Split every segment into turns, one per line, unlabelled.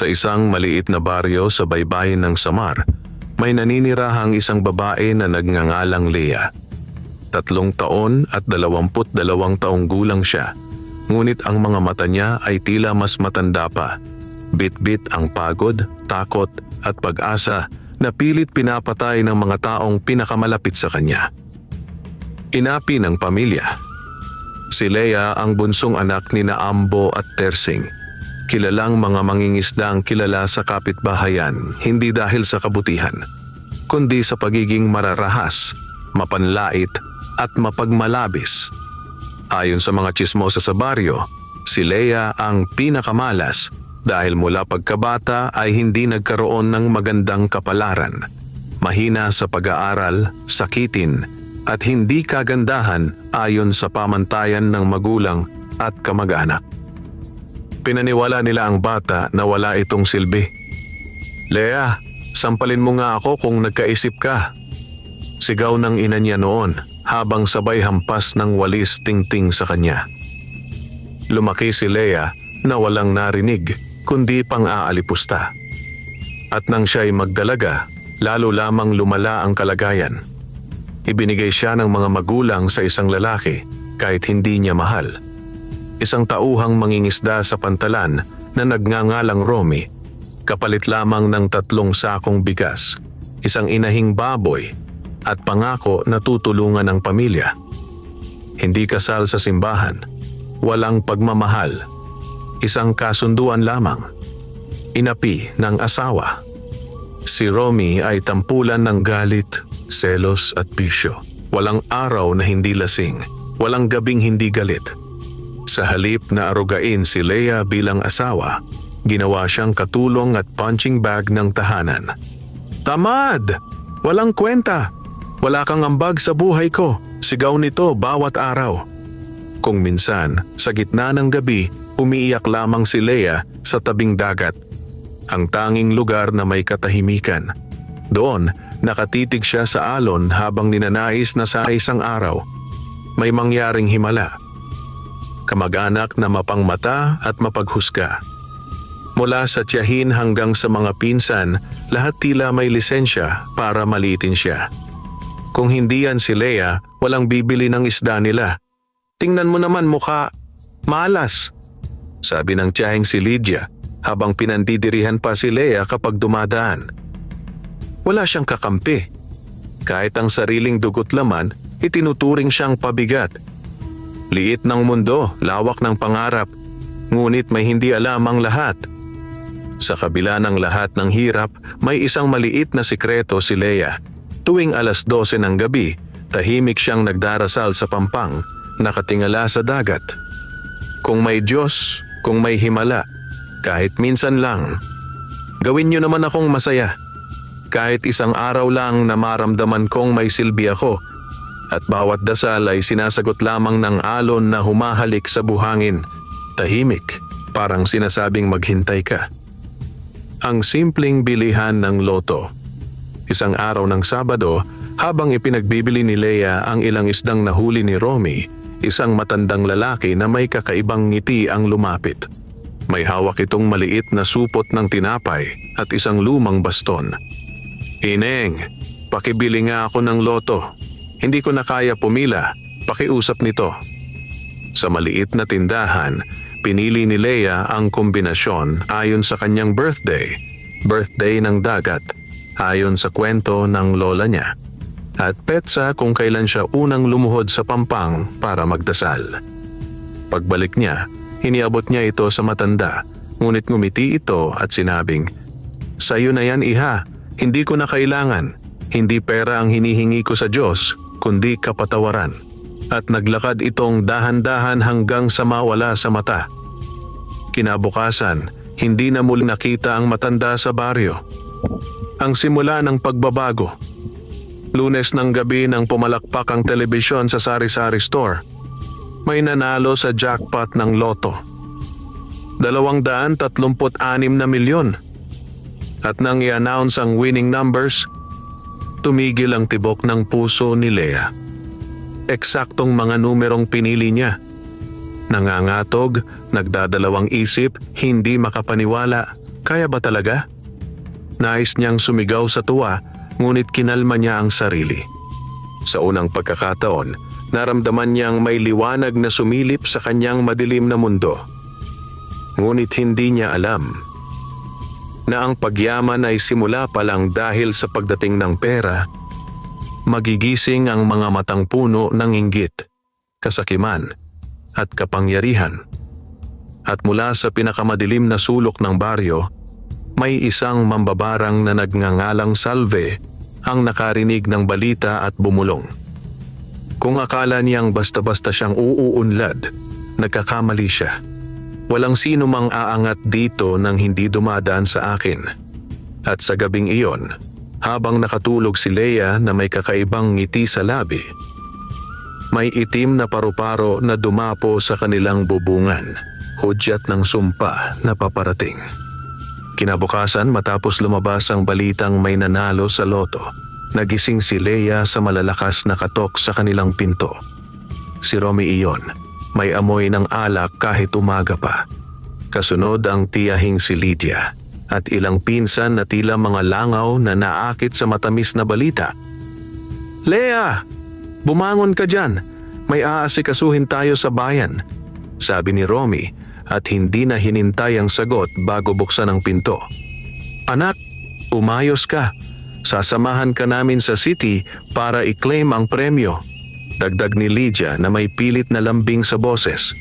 Sa isang maliit na baryo sa baybayin ng Samar, may naninirahang isang babae na nagngangalang Lea. 3 taon at 22 taong gulang siya, ngunit ang mga mata niya ay tila mas matanda pa. Bit-bit ang pagod, takot at pag-asa na pilit pinapatay ng mga taong pinakamalapit sa kanya. Inapi ng pamilya. Si Lea ang bunsong anak ni na Ambo at Tersing. Kilalang mga mangingisda ang kilala sa kapitbahayan, hindi dahil sa kabutihan, kundi sa pagiging mararahas, mapanlait at mapagmalabis. Ayon sa mga tsismosa sa baryo, si Lea ang pinakamalas dahil mula pagkabata ay hindi nagkaroon ng magandang kapalaran. Mahina sa pag-aaral, sakitin at hindi kagandahan ayon sa pamantayan ng magulang at kamag-anak. Pinaniwala nila ang bata na wala itong silbi. "Lea, sampalin mo nga ako kung nagkaisip ka." Sigaw ng ina niya noon habang sabay hampas ng walis tingting sa kanya. Lumaki si Lea na walang narinig kundi pang-aalipusta. At nang siya'y magdalaga, lalo lamang lumala ang kalagayan. Ibinigay siya ng mga magulang sa isang lalaki kahit hindi niya mahal. Isang tauhang mangingisda sa pantalan na nagngangalang Romy, kapalit lamang ng 3 sakong bigas, isang inahing baboy at pangako na tutulungan ang pamilya. Hindi kasal sa simbahan, walang pagmamahal, isang kasunduan lamang. Inapi ng asawa. Si Romy ay tampulan ng galit, selos at bisyo. Walang araw na hindi lasing, walang gabing hindi galit. Sa halip na arugain si Lea bilang asawa, ginawa siyang katulong at punching bag ng tahanan. "Tamad! Walang kwenta! Wala kang ambag sa buhay ko!" Sigaw nito bawat araw. Kung minsan, sa gitna ng gabi, umiiyak lamang si Lea sa tabing dagat, ang tanging lugar na may katahimikan. Doon, nakatitig siya sa alon habang ninanais na sa isang araw may mangyaring himala. Kamag-anak na mapangmata at mapaghusga. Mula sa tiyahin hanggang sa mga pinsan, lahat tila may lisensya para maliitin siya. Kung hindi yan si Lea, walang bibili ng isda nila. "Tingnan mo naman mukha, malas," sabi ng tiyahing si Lydia habang pinandidirihan pa si Lea kapag dumadaan. Wala siyang kakampi. Kahit ang sariling dugot laman, itinuturing siyang pabigat. Liit ng mundo, lawak ng pangarap, ngunit may hindi alam ang lahat. Sa kabila ng lahat ng hirap, may isang maliit na sikreto si Lea. Tuwing 12:00 ng gabi, tahimik siyang nagdarasal sa pampang, nakatingala sa dagat. Kung may Diyos, kung may himala, kahit minsan lang, gawin niyo naman akong masaya. Kahit isang araw lang na maramdaman kong may silbi ako, at bawat dasal ay sinasagot lamang ng alon na humahalik sa buhangin. Tahimik, parang sinasabing maghintay ka. Ang simpleng bilihan ng loto. Isang araw ng Sabado, habang ipinagbibili ni Lea ang ilang isdang nahuli ni Romy, isang matandang lalaki na may kakaibang ngiti ang lumapit. May hawak itong maliit na supot ng tinapay at isang lumang baston. "Ineng, pakibili nga ako ng loto. Hindi ko na kaya pumila, pakiusap nito." Sa maliit na tindahan, pinili ni Lea ang kombinasyon ayon sa kanyang birthday ng dagat, ayon sa kwento ng lola niya, at petsa kung kailan siya unang lumuhod sa pampang para magdasal. Pagbalik niya, iniabot niya ito sa matanda, ngunit ngumiti ito at sinabing, "Sa'yo na yan, iha, hindi ko na kailangan. Hindi pera ang hinihingi ko sa Diyos, kundi kapatawaran." At naglakad itong dahan-dahan hanggang sa mawala sa mata. Kinabukasan, hindi na muli nakita ang matanda sa baryo. Ang simula ng pagbabago. Lunes ng gabi nang pumalakpak ang telebisyon sa sari-sari store, may nanalo sa jackpot ng loto. 236 na milyon. At nang i-announce ang winning numbers, tumigil ang tibok ng puso ni Lea. Eksaktong mga numerong pinili niya. Nangangatog, nagdadalawang isip, hindi makapaniwala. Kaya ba talaga? Nais niyang sumigaw sa tuwa, ngunit kinalma niya ang sarili. Sa unang pagkakataon, naramdaman niyang may liwanag na sumilip sa kanyang madilim na mundo. Ngunit hindi niya alam na ang pagyaman ay simula pa lang dahil sa pagdating ng pera, magigising ang mga matang puno ng inggit, kasakiman at kapangyarihan. At mula sa pinakamadilim na sulok ng baryo, may isang mambabarang na nagngangalang Salve ang nakarinig ng balita at bumulong. Kung akala niyang basta-basta siyang uuunlad, nagkakamali siya. Walang sino mang aangat dito nang hindi dumadaan sa akin. At sa gabing iyon, habang nakatulog si Leia na may kakaibang ngiti sa labi, may itim na paru-paro na dumapo sa kanilang bubungan, hudyat ng sumpa na paparating. Kinabukasan matapos lumabas ang balitang may nanalo sa loto, nagising si Leia sa malalakas na katok sa kanilang pinto. Si Romy iyon, may amoy ng alak kahit umaga pa. Kasunod ang tiyahing si Lydia at ilang pinsan na tila mga langaw na naakit sa matamis na balita. "Leia, bumangon ka dyan. May aasikasuhin tayo sa bayan," sabi ni Romy at hindi na hinintay ang sagot bago buksan ang pinto. "Anak, umayos ka. Sasamahan ka namin sa city para i-claim ang premyo," dagdag ni Lydia na may pilit na lambing sa boses.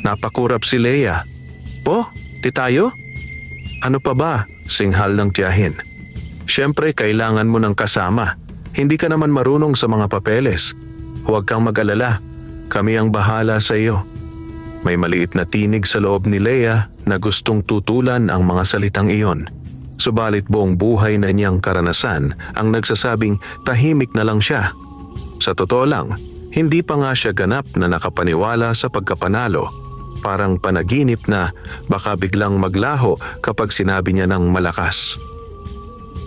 Napakurap si Leia. "Po, di tayo?" "Ano pa ba?" singhal ng tiyahin. "Siyempre kailangan mo ng kasama. Hindi ka naman marunong sa mga papeles. Huwag kang mag-alala. Kami ang bahala sa iyo." May maliit na tinig sa loob ni Leia na gustong tutulan ang mga salitang iyon. Subalit buong buhay na niyang karanasan ang nagsasabing tahimik na lang siya. Sa totoo lang, hindi pa nga siya ganap na nakapaniwala sa pagkapanalo. Parang panaginip na baka biglang maglaho kapag sinabi niya ng malakas.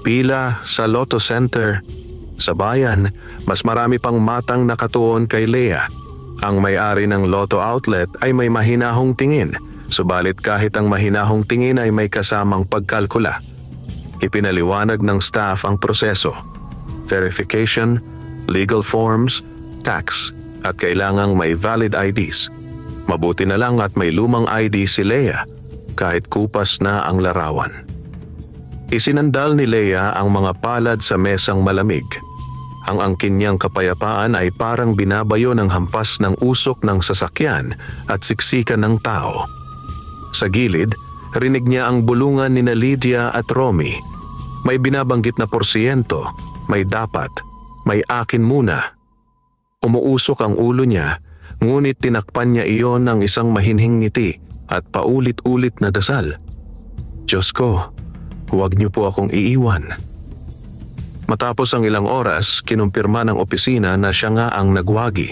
Pila sa Lotto Center. Sa bayan, mas marami pang matang nakatuon kay Leia. Ang may-ari ng Lotto Outlet ay may mahinahong tingin, subalit kahit ang mahinahong tingin ay may kasamang pagkalkula. Ipinaliwanag ng staff ang proseso: verification, legal forms, tax, at kailangang may valid IDs. Mabuti na lang at may lumang ID si Leia, kahit kupas na ang larawan. Isinandal ni Leia ang mga palad sa mesang malamig. Ang angkin niyang kapayapaan ay parang binabayo ng hampas ng usok ng sasakyan at siksikan ng tao. Sa gilid, rinig niya ang bulungan ni Lydia at Romy. May binabanggit na porsyento, may dapat, may akin muna. Umuusok ang ulo niya, ngunit tinakpan niya iyon ng isang mahinhing ngiti at paulit-ulit na dasal. "Diyos ko, huwag niyo po akong iiwan." Matapos ang ilang oras, kinumpirma ng opisina na siya nga ang nagwagi.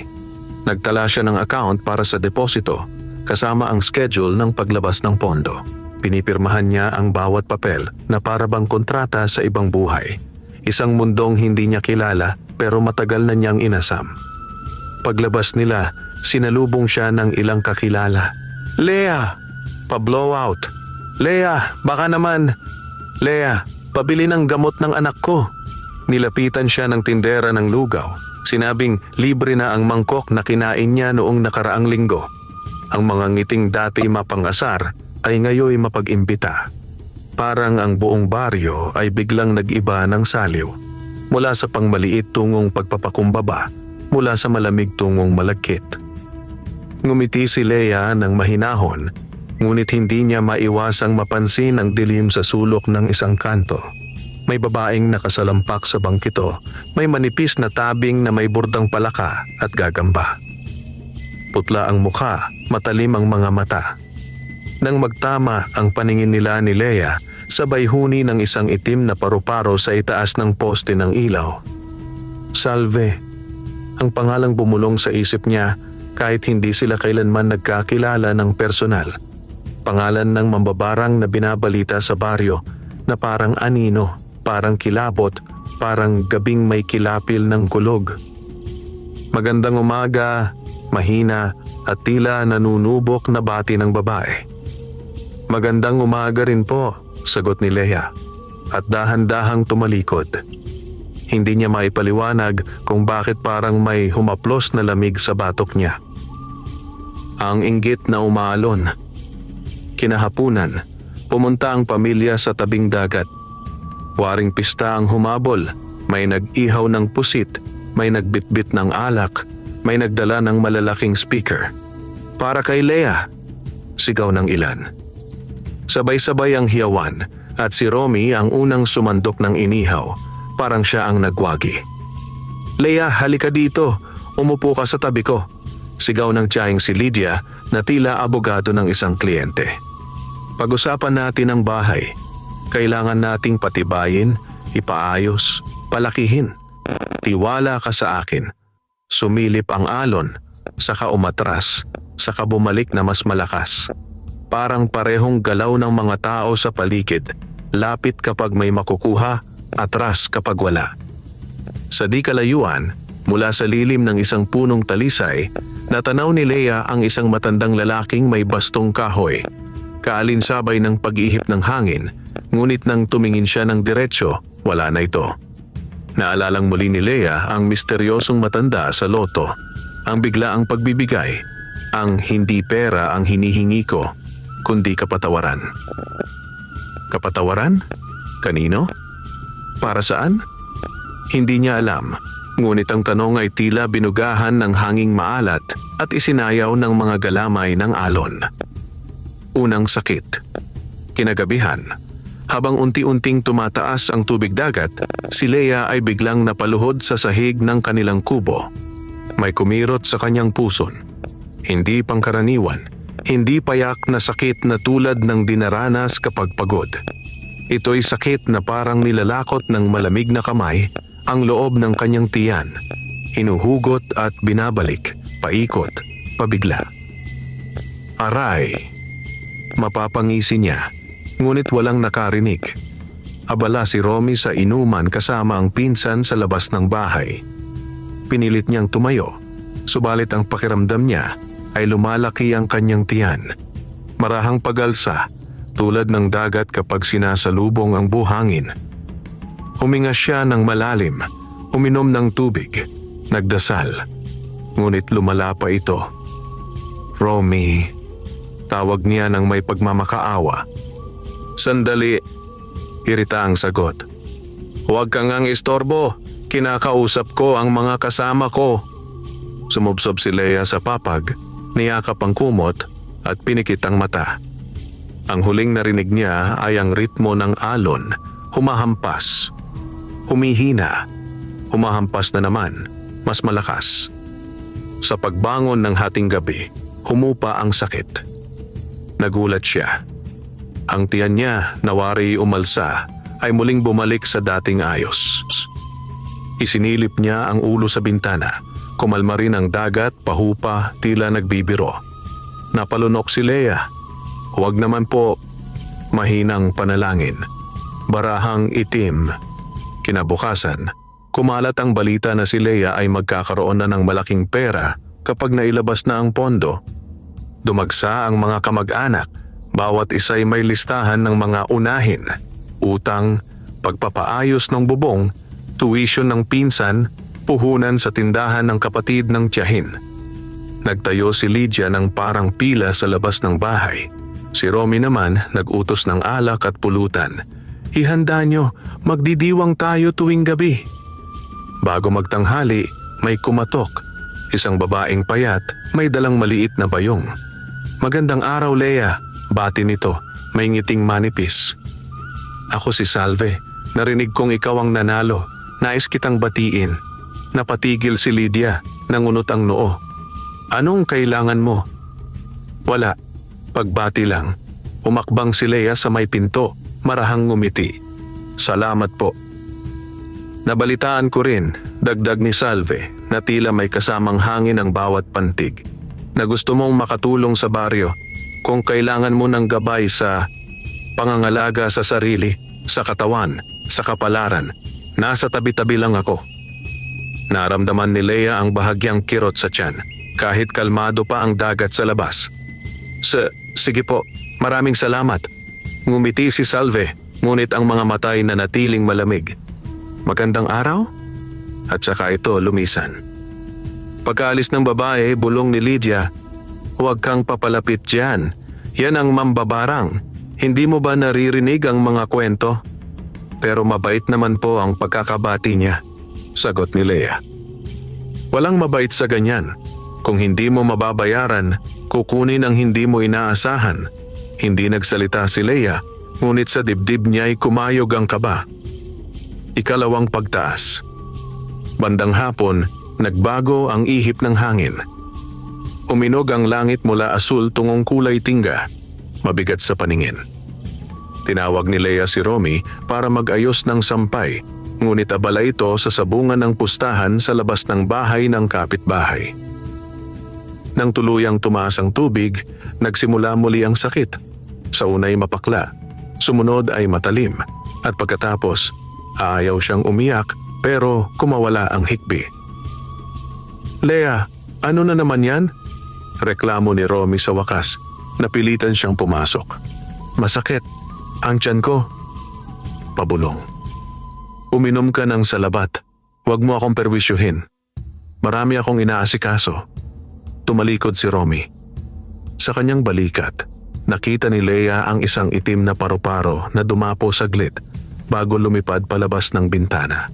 Nagtala siya ng account para sa deposito, kasama ang schedule ng paglabas ng pondo. Pinipirmahan niya ang bawat papel na para bang kontrata sa ibang buhay. Isang mundong hindi niya kilala pero matagal na niyang inasam. Paglabas nila, sinalubong siya ng ilang kakilala. "Leia, pa-blowout. Leia, baka naman. Leia, pabili ng gamot ng anak ko." Nilapitan siya ng tindera ng lugaw. Sinabing libre na ang mangkok na kinain niya noong nakaraang linggo. Ang mga ngiting dati mapangasar ay ngayoy mapag-imbita. Parang ang buong baryo ay biglang nag-iba ng saliw. Mula sa pangmaliit tungong pagpapakumbaba, mula sa malamig tungong malagkit. Ngumiti si Leia ng mahinahon, ngunit hindi niya maiwasang mapansin ang dilim sa sulok ng isang kanto. May babaeng nakasalampak sa bangkito, may manipis na tabing na may burdang palaka at gagamba. Putla ang mukha, matalim ang mga mata. Nang magtama ang paningin nila ni Leia, sabay huni ng isang itim na paru-paro sa itaas ng poste ng ilaw. Salve. Ang pangalang bumulong sa isip niya kahit hindi sila kailanman nagkakilala ng personal. Pangalan ng mambabarang na binabalita sa baryo na parang anino. Parang kilabot, parang gabing may kilapil ng kulog. "Magandang umaga," mahina at tila nanunubok na bati ng babae. "Magandang umaga rin po," sagot ni Leia at dahan-dahang tumalikod. Hindi niya maipaliwanag kung bakit parang may humaplos na lamig sa batok niya. Ang inggit na umaalon. Kinahapunan, pumunta ang pamilya sa tabing dagat. Waring pista ang humabol, may nag-ihaw ng pusit, may nagbitbit ng alak, may nagdala ng malalaking speaker. Para kay Leia, sigaw ng ilan. Sabay-sabay ang hiyawan at si Romy ang unang sumandok ng inihaw, parang siya ang nagwagi. Leia, halika dito, umupo ka sa tabi ko. Sigaw ng tiyahing si Lydia na tila abogado ng isang kliyente. Pag-usapan natin ang bahay. Kailangan nating patibayin, ipaayos, palakihin. Tiwala ka sa akin. Sumilip ang alon, saka umatras, saka bumalik na mas malakas. Parang parehong galaw ng mga tao sa paligid. Lapit kapag may makukuha, atras kapag wala. Sa di kalayuan, mula sa lilim ng isang punong talisay, natanaw ni Leia ang isang matandang lalaking may bastong kahoy. Kaalinsabay ng pag-ihip ng hangin, ngunit nang tumingin siya ng diretsyo, wala na ito. Naalalang muli ni Leia ang misteryosong matanda sa loto, ang biglaang pagbibigay, ang hindi pera ang hinihingi ko, kundi kapatawaran. Kapatawaran? Kanino? Para saan? Hindi niya alam, ngunit ang tanong ay tila binugahan ng hanging maalat at isinayaw ng mga galamay ng alon. Unang sakit. Kinagabihan, habang unti-unting tumataas ang tubig dagat, si Leia ay biglang napaluhod sa sahig ng kanilang kubo. May kumirot sa kanyang puson. Hindi pangkaraniwan. Hindi payak na sakit na tulad ng dinaranas kapag pagod. Ito'y sakit na parang nilalakot ng malamig na kamay ang loob ng kanyang tiyan. Hinuhugot at binabalik, paikot, pabigla. Aray! Mapapangisi niya, ngunit walang nakarinig. Abala si Romy sa inuman kasama ang pinsan sa labas ng bahay. Pinilit niyang tumayo, subalit ang pakiramdam niya ay lumalaki ang kanyang tiyan. Marahang pagalsa, tulad ng dagat kapag sinasalubong ang buhangin. Huminga siya ng malalim, uminom ng tubig, nagdasal. Ngunit lumala pa ito. Romy, tawag niya ng may pagmamakaawa. Sandali, irita ang sagot. Huwag kang ang istorbo, kinakausap ko ang mga kasama ko. Sumubsob si Leia sa papag, niyakap ang kumot at pinikit ang mata. Ang huling narinig niya ay ang ritmo ng alon, humahampas, humihina, humahampas na naman, mas malakas. Sa pagbangon ng hating gabi, humupa ang sakit. Nagulat siya. Ang tiyan niya na wari umalsa ay muling bumalik sa dating ayos. Isinilip niya ang ulo sa bintana. Kumalma rin ang dagat, pahupa, tila nagbibiro. Napalunok si Leia. Huwag naman po, mahinang panalangin. Barahang itim. Kinabukasan, kumalat ang balita na si Leia ay magkakaroon na ng malaking pera kapag nailabas na ang pondo. Dumagsa ang mga kamag-anak, bawat isa'y may listahan ng mga unahin, utang, pagpapaayos ng bubong, tuition ng pinsan, puhunan sa tindahan ng kapatid ng tiyahin. Nagtayo si Lydia ng parang pila sa labas ng bahay. Si Romy naman nag-utos ng alak at pulutan. Ihanda nyo, magdidiwang tayo tuwing gabi. Bago magtanghali, may kumatok. Isang babaeng payat, may dalang maliit na bayong. Magandang araw, Leia. Bati nito, may ngiting manipis. Ako si Salve. Narinig kong ikaw ang nanalo. Nais kitang batiin. Napatigil si Lydia, nangunot ang noo. Anong kailangan mo? Wala. Pagbati lang. Umakbang si Leia sa may pinto, marahang ngumiti. Salamat po. Nabalitaan ko rin, dagdag ni Salve, na tila may kasamang hangin ang bawat pantig, na gusto mong makatulong sa baryo kung kailangan mo ng gabay sa pangangalaga sa sarili, sa katawan, sa kapalaran. Nasa tabi-tabi lang ako. Naramdaman ni Leia ang bahagyang kirot sa tiyan, kahit kalmado pa ang dagat sa labas. Sige po, maraming salamat. Ngumiti si Salve, ngunit ang mga mata'y nanatiling malamig. Magandang araw? At saka ito lumisan. Pagkaalis ng babae, bulong ni Lydia, "Huwag kang papalapit dyan. Yan ang mambabarang. Hindi mo ba naririnig ang mga kwento?" "Pero mabait naman po ang pagkakabati niya," sagot ni Leia. "Walang mabait sa ganyan. Kung hindi mo mababayaran, kukunin ang hindi mo inaasahan." Hindi nagsalita si Leia, ngunit sa dibdib niya ay kumayog ang kaba. Ikalawang pagtaas. Bandang hapon, nagbago ang ihip ng hangin. Uminog ang langit mula asul tungong kulay tingga, mabigat sa paningin. Tinawag ni Leia si Romy para mag-ayos ng sampay, ngunit abala ito sa sabungan ng pustahan sa labas ng bahay ng kapitbahay. Nang tuluyang tumaas ang tubig, nagsimula muli ang sakit. Sa unay mapakla, sumunod ay matalim, at pagkatapos, ayaw siyang umiyak pero kumawala ang hikbi. "Leia, ano na naman yan?" Reklamo ni Romy sa wakas. Napilitan siyang pumasok. "Masakit. Ang tiyan ko." Pabulong. "Uminom ka ng salabat. Huwag mo akong perwisyuhin. Marami akong inaasikaso." Tumalikod si Romy. Sa kanyang balikat, nakita ni Leia ang isang itim na paru-paro na dumapo saglit bago lumipad palabas ng bintana.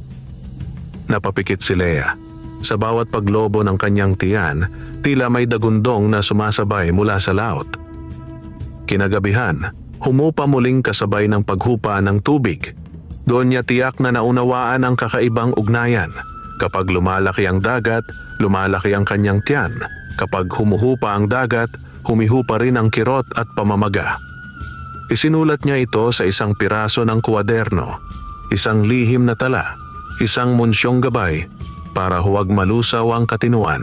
Napapikit si Leia. Sa bawat paglobo ng kanyang tiyan, tila may dagundong na sumasabay mula sa laot. Kinagabihan, humupa muling kasabay ng paghupa ng tubig. Doon niya tiyak na naunawaan ang kakaibang ugnayan. Kapag lumalaki ang dagat, lumalaki ang kanyang tiyan. Kapag humuhupa ang dagat, humihupa rin ang kirot at pamamaga. Isinulat niya ito sa isang piraso ng kwaderno, isang lihim na tala, isang munsyong gabay para huwag malusaw ang katinuan.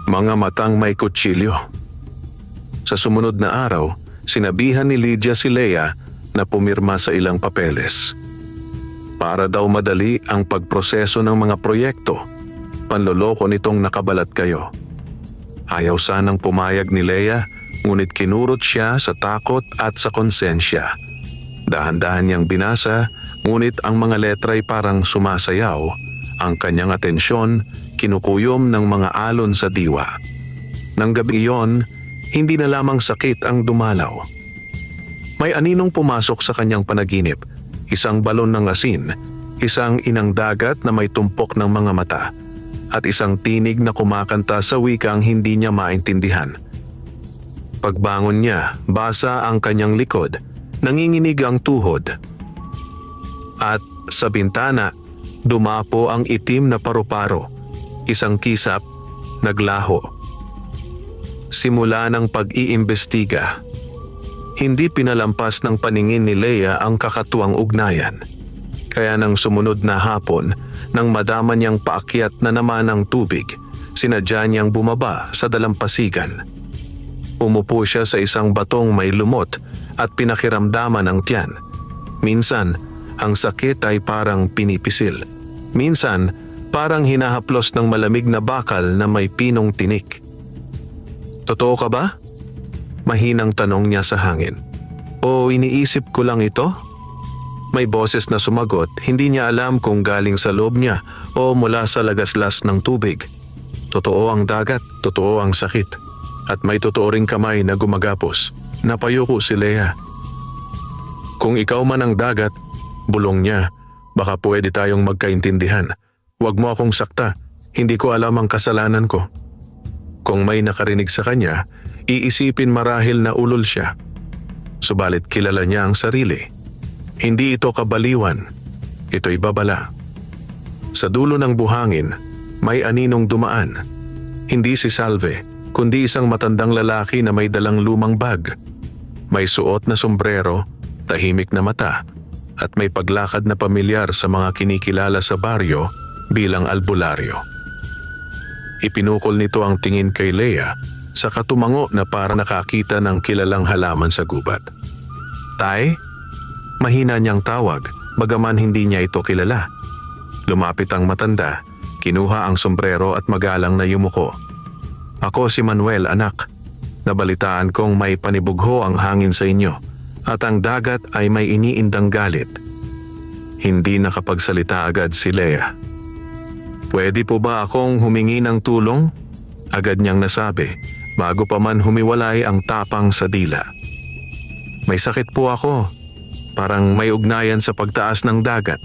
Mga matang may kutsilyo. Sa sumunod na araw, sinabihan ni Lydia si Leia na pumirma sa ilang papeles. Para daw madali ang pagproseso ng mga proyekto, panloloko nitong nakabalat kayo. Ayaw sanang pumayag ni Leia, ngunit kinurot siya sa takot at sa konsensya. Dahan-dahan niyang binasa, ngunit ang mga letra ay parang sumasayaw. Ang kanyang atensyon, kinukuyom ng mga alon sa diwa. Nang gabi iyon, hindi na lamang sakit ang dumalaw. May aninong pumasok sa kanyang panaginip, isang balon ng asin, isang inang dagat na may tumpok ng mga mata, at isang tinig na kumakanta sa wikang hindi niya maintindihan. Pagbangon niya, basa ang kanyang likod, nanginginig ang tuhod. At sa bintana, dumapo ang itim na paru-paro, isang kisap, naglaho. Simula ng pag-iimbestiga. Hindi pinalampas ng paningin ni Leia ang kakatuwang ugnayan. Kaya nang sumunod na hapon, nang madama niyang paakyat na naman ang tubig, sinadya niyang bumaba sa dalampasigan. Umupo siya sa isang batong may lumot at pinakiramdaman ang tiyan. Minsan, ang sakit ay parang pinipisil. Minsan, parang hinahaplos ng malamig na bakal na may pinong tinik. "Totoo ka ba?" Mahinang tanong niya sa hangin. "O iniisip ko lang ito?" May boses na sumagot, hindi niya alam kung galing sa loob niya o mula sa lagaslas ng tubig. Totoo ang dagat, totoo ang sakit. At may totoo ring kamay na gumagapos. Napayuko si Leia. "Kung ikaw man ang dagat," bulong niya, "baka pwede tayong magkaintindihan. Huwag mo akong sakta, hindi ko alam ang kasalanan ko." Kung may nakarinig sa kanya, iisipin marahil na ulol siya. Subalit kilala niya ang sarili. Hindi ito kabaliwan, ito'y babala. Sa dulo ng buhangin, may aninong dumaan. Hindi si Salve, kundi isang matandang lalaki na may dalang lumang bag. May suot na sombrero, tahimik na mata, at may paglakad na pamilyar sa mga kinikilala sa baryo bilang albularyo. Ipinukol nito ang tingin kay Leia sa katumango na para nakakita ng kilalang halaman sa gubat. "Tay?" Mahina niyang tawag, bagaman hindi niya ito kilala. Lumapit ang matanda, kinuha ang sombrero at magalang na yumuko. "Ako si Manuel, anak. Nabalitaan kong may panibugho ang hangin sa inyo. At ang dagat ay may iniindang galit. Hindi nakapagsalita agad si Leia. "Pwede po ba akong humingi ng tulong?" Agad niyang nasabi bago pa man humiwalay ang tapang sa dila. "May sakit po ako. Parang may ugnayan sa pagtaas ng dagat."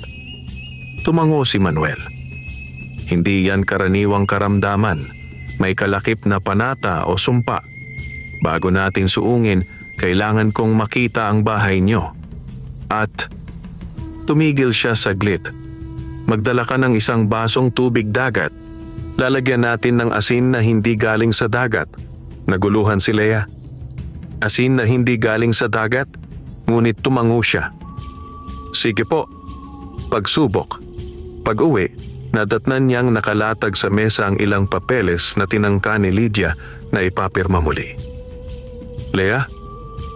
Tumango si Manuel. "Hindi yan karaniwang karamdaman. May kalakip na panata o sumpa. Bago natin suungin, kailangan kong makita ang bahay niyo." At tumigil siya saglit. "Magdala ka ng isang basong tubig dagat. Lalagyan natin ng asin na hindi galing sa dagat." Naguluhan si Leia. "Asin na hindi galing sa dagat?" Ngunit tumango siya. "Sige po." Pagsubok. Pag-uwi, nadatnan niyang nakalatag sa mesa ang ilang papeles na tinangka ni Lydia na ipapirma muli. "Leia,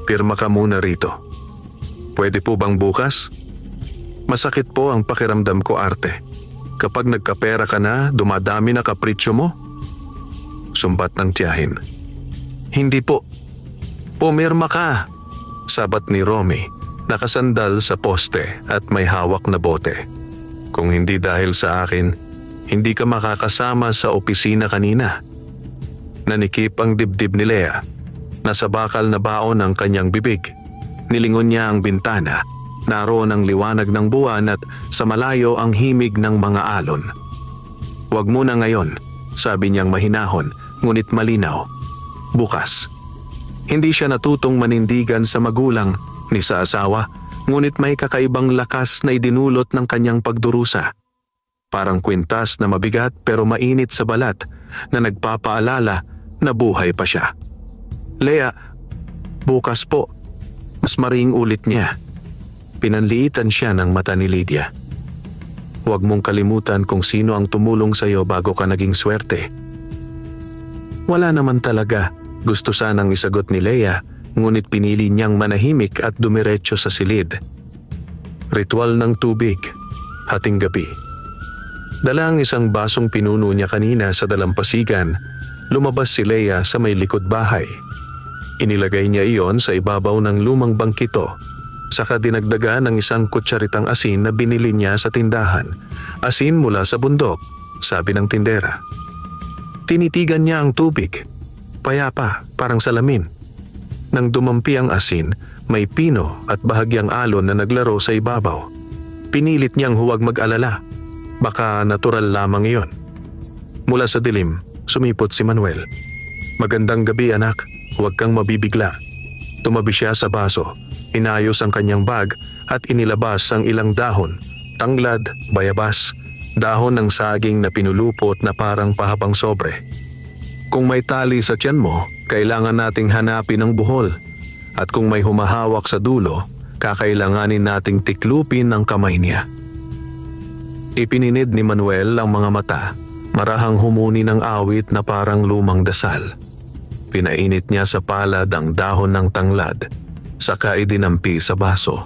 pirma ka muna rito. Pwede po bang bukas? Masakit po ang pakiramdam ko, Arte. Kapag nagkapera ka na, dumadami na kapritsyo mo." Sumbat ng tiyahin. "Hindi po." "Pumirma ka," sabat ni Romy, nakasandal sa poste at may hawak na bote. "Kung hindi dahil sa akin, hindi ka makakasama sa opisina kanina." Nanikip ang dibdib ni Leia. Nasa bakal na baon ang kanyang bibig. Nilingon niya ang bintana. Naroon ang liwanag ng buwan at sa malayo ang himig ng mga alon. "Huwag muna ngayon," sabi niyang mahinahon, ngunit malinaw. "Bukas." Hindi siya natutong manindigan sa magulang ni sa asawa, ngunit may kakaibang lakas na idinulot ng kanyang pagdurusa. Parang kwintas na mabigat pero mainit sa balat na nagpapaalala na buhay pa siya. "Leia, bukas po." Mas maring ulit niya. Pinanliitan siya ng mata ni Lydia. "Huwag mong kalimutan kung sino ang tumulong sa iyo bago ka naging swerte." "Wala naman talaga," gusto sanang isagot ni Leia, ngunit pinili niyang manahimik at dumiretso sa silid. Ritual ng tubig, hating gabi. Dala ang isang basong pinuno niya kanina sa dalampasigan. Lumabas si Leia sa may likod bahay. Inilagay niya iyon sa ibabaw ng lumang bangkito. Saka dinagdaga ng isang kutsaritang asin na binili niya sa tindahan. "Asin mula sa bundok," sabi ng tindera. Tinitigan niya ang tubig. Payapa, parang salamin. Nang dumampi ang asin, may pino at bahagyang alon na naglaro sa ibabaw. Pinilit niyang huwag mag-alala. Baka natural lamang iyon. Mula sa dilim, sumipot si Manuel. "Magandang gabi, anak. Huwag kang mabibigla." Tumabi siya sa baso. Inayos ang kanyang bag at inilabas ang ilang dahon, tanglad, bayabas, dahon ng saging na pinulupot na parang pahabang sobre. "Kung may tali sa tiyan mo, kailangan nating hanapin ang buhol. At kung may humahawak sa dulo, kakailanganin nating tiklupin ang kamay niya." Ipininid ni Manuel ang mga mata, marahang humuni ng awit na parang lumang dasal. Pinainit niya sa palad ang dahon ng tanglad, saka idinampi sa baso.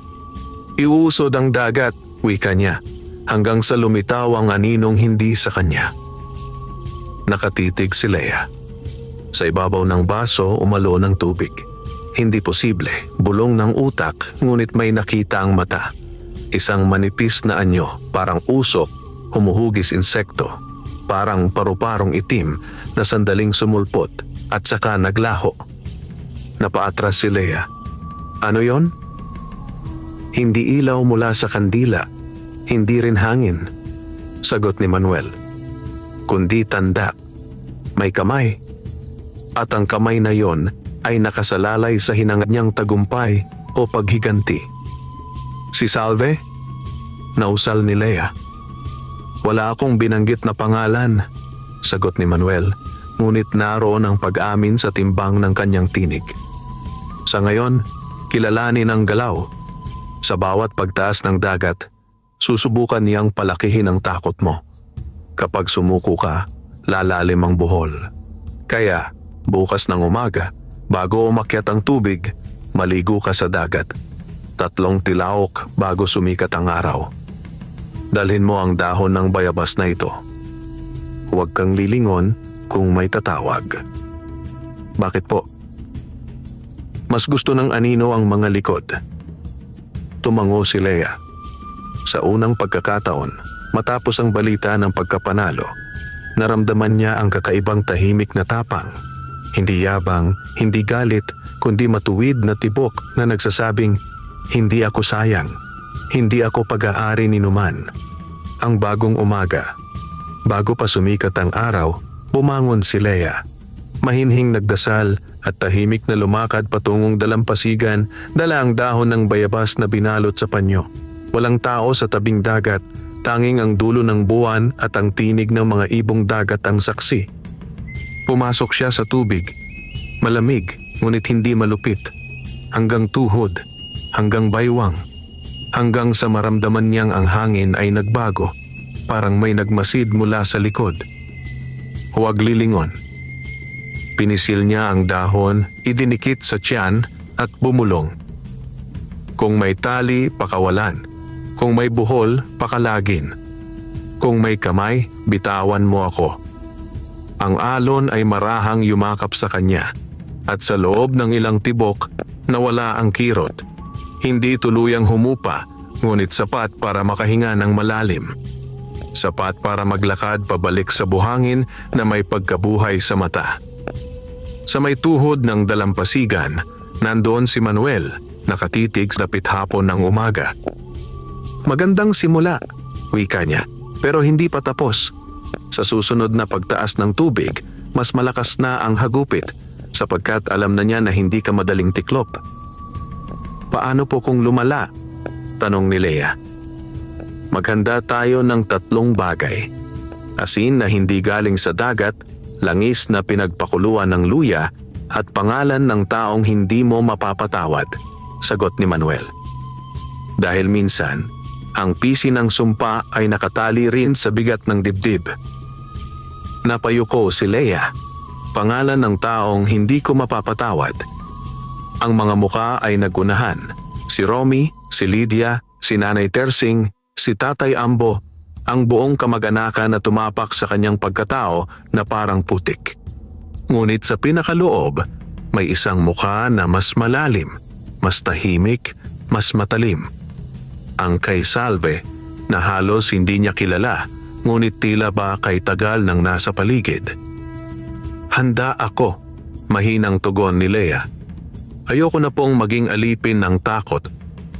"Iusod ang dagat," wika niya, hanggang sa lumitaw ang aninong hindi sa kanya. Nakatitig si Leia. Sa ibabaw ng baso umalo ng tubig. Hindi posible, bulong ng utak, ngunit may nakita ang mata. Isang manipis na anyo, parang usok, humuhugis insekto, parang paru-parong itim na sandaling sumulpot at saka naglaho. Napaatras si Leia. "Ano yon?" "Hindi ilaw mula sa kandila, hindi rin hangin," sagot ni Manuel. "Kundi tanda. May kamay. At ang kamay na yon ay nakasalalay sa hinangad niyang tagumpay o paghiganti." "Si Salve?" Nausal ni Leia. "Wala akong binanggit na pangalan," sagot ni Manuel, ngunit naroon ang pag-amin sa timbang ng kanyang tinig. "Sa ngayon, kilalanin ang galaw. Sa bawat pagtaas ng dagat, susubukan niyang palakihin ang takot mo. Kapag sumuko ka, lalalim ang buhol. Kaya, bukas ng umaga, bago umakyat ang tubig, maligo ka sa dagat. 3 tilaok bago sumikat ang araw. Dalhin mo ang dahon ng bayabas na ito. Huwag kang lilingon kung may tatawag." "Bakit po?" "Mas gusto ng anino ang mga likod. tumango si Lea. Sa unang pagkakataon, matapos ang balita ng pagkapanalo, naramdaman niya ang kakaibang tahimik na tapang. Hindi yabang, hindi galit, kundi matuwid na tibok na nagsasabing, "Hindi ako sayang, hindi ako pag-aari ni numan." Ang bagong umaga. Bago pa sumikat ang araw, bumangon si Lea. Mahinhing nagdasal at tahimik na lumakad patungong dalampasigan, dala ang dahon ng bayabas na binalot sa panyo. Walang tao sa tabing dagat, tanging ang dulo ng buwan at ang tinig ng mga ibong dagat ang saksi. Pumasok siya sa tubig. Malamig, ngunit hindi malupit. Hanggang tuhod, hanggang baywang. Hanggang sa maramdaman niyang ang hangin ay nagbago, parang may nagmasid mula sa likod. Huwag lilingon. Pinisil niya ang dahon, idinikit sa tiyan at bumulong. Kung may tali, pakawalan. Kung may buhol, pakalagin. Kung may kamay, bitawan mo ako. Ang alon ay marahang yumakap sa kanya, at sa loob ng ilang tibok, nawala ang kirot. Hindi tuluyang humupa, ngunit sapat para makahinga ng malalim. Sapat para maglakad pabalik sa buhangin na may pagkabuhay sa mata. Sa may tuhod ng dalampasigan, nandoon si Manuel, nakatitig sa hapon ng umaga. "Magandang simula," wika niya, "pero hindi pa tapos. Sa susunod na pagtaas ng tubig, mas malakas na ang hagupit, sapagkat alam na niya na hindi ka madaling tiklop." "Paano po kung lumala?" tanong ni Lea. "Maghanda tayo ng 3 bagay. Asin na hindi galing sa dagat, langis na pinagpakuluan ng luya, at pangalan ng taong hindi mo mapapatawad," sagot ni Manuel. Dahil minsan, ang pisi ng sumpa ay nakatali rin sa bigat ng dibdib. Napayuko si Lea. Pangalan ng taong hindi ko mapapatawad. Ang mga muka ay nagunahan. Si Romy, si Lydia, si Nanay Tersing, si Tatay Ambo, ang buong kamag-anakan na tumapak sa kanyang pagkatao na parang putik. Ngunit sa pinakaloob, may isang mukha na mas malalim, mas tahimik, mas matalim. Ang kay Salve na halos hindi niya kilala, ngunit tila ba kay tagal nang nasa paligid. "Handa ako," mahinang tugon ni Lea. "Ayoko na pong maging alipin ng takot,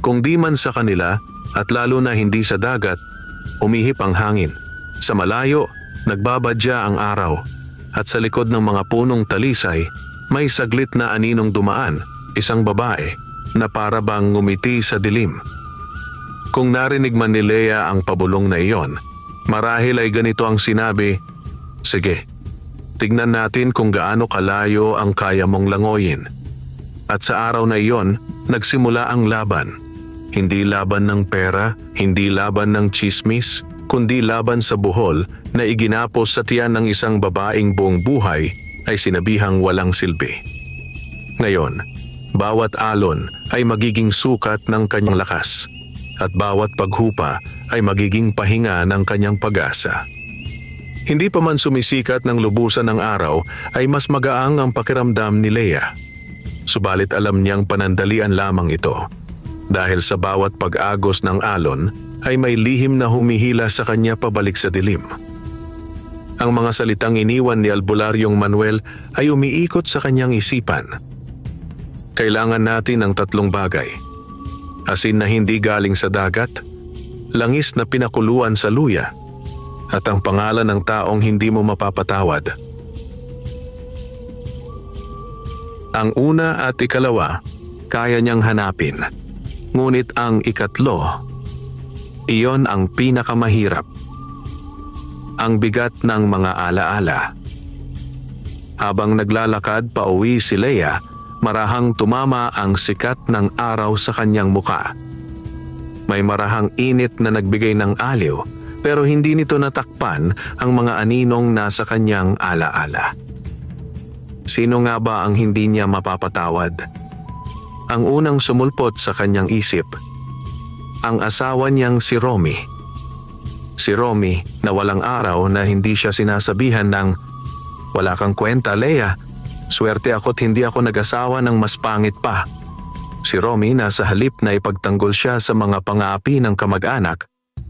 kung di man sa kanila at lalo na hindi sa dagat." Umihip ang hangin. Sa malayo, nagbabadya ang araw, at sa likod ng mga punong talisay, may saglit na aninong dumaan, isang babae na para bang ngumiti sa dilim. Kung narinig man ni Lea ang pabulong na iyon, marahil ay ganito ang sinabi, "Sige, tignan natin kung gaano kalayo ang kaya mong langoyin." At sa araw na iyon, nagsimula ang laban. Hindi laban ng pera, hindi laban ng tsismis, kundi laban sa buhol na iginapos sa tiyan ng isang babaeng buong buhay ay sinabihang walang silbi. Ngayon, bawat alon ay magiging sukat ng kanyang lakas, at bawat paghupa ay magiging pahinga ng kanyang pag-asa. Hindi pa man sumisikat ng lubusan ng araw ay mas magaang ang pakiramdam ni Lea. Subalit alam niyang panandalian lamang ito, dahil sa bawat pag-agos ng alon ay may lihim na humihila sa kanya pabalik sa dilim. Ang mga salitang iniwan ni Albularyong Manuel ay umiikot sa kanyang isipan. Kailangan natin ng 3 bagay. Asin na hindi galing sa dagat, langis na pinakuluan sa luya, at ang pangalan ng taong hindi mo mapapatawad. Ang una at ikalawa, kaya niyang hanapin. Ngunit ang ikatlo, iyon ang pinakamahirap. Ang bigat ng mga alaala. Habang naglalakad pa uwi si Lea, marahang tumama ang sikat ng araw sa kanyang muka. May marahang init na nagbigay ng aliw, pero hindi nito natakpan ang mga aninong nasa kanyang alaala. Sino nga ba ang hindi niya mapapatawad? Ang unang sumulpot sa kanyang isip, ang asawa niyang si Romy. Si Romy na walang araw na hindi siya sinasabihan ng, "Wala kang kwenta, Lea. Swerte ako't hindi ako nag-asawa ng mas pangit pa." Si Romy na sa halip na ipagtanggol siya sa mga pang-aapi ng kamag-anak,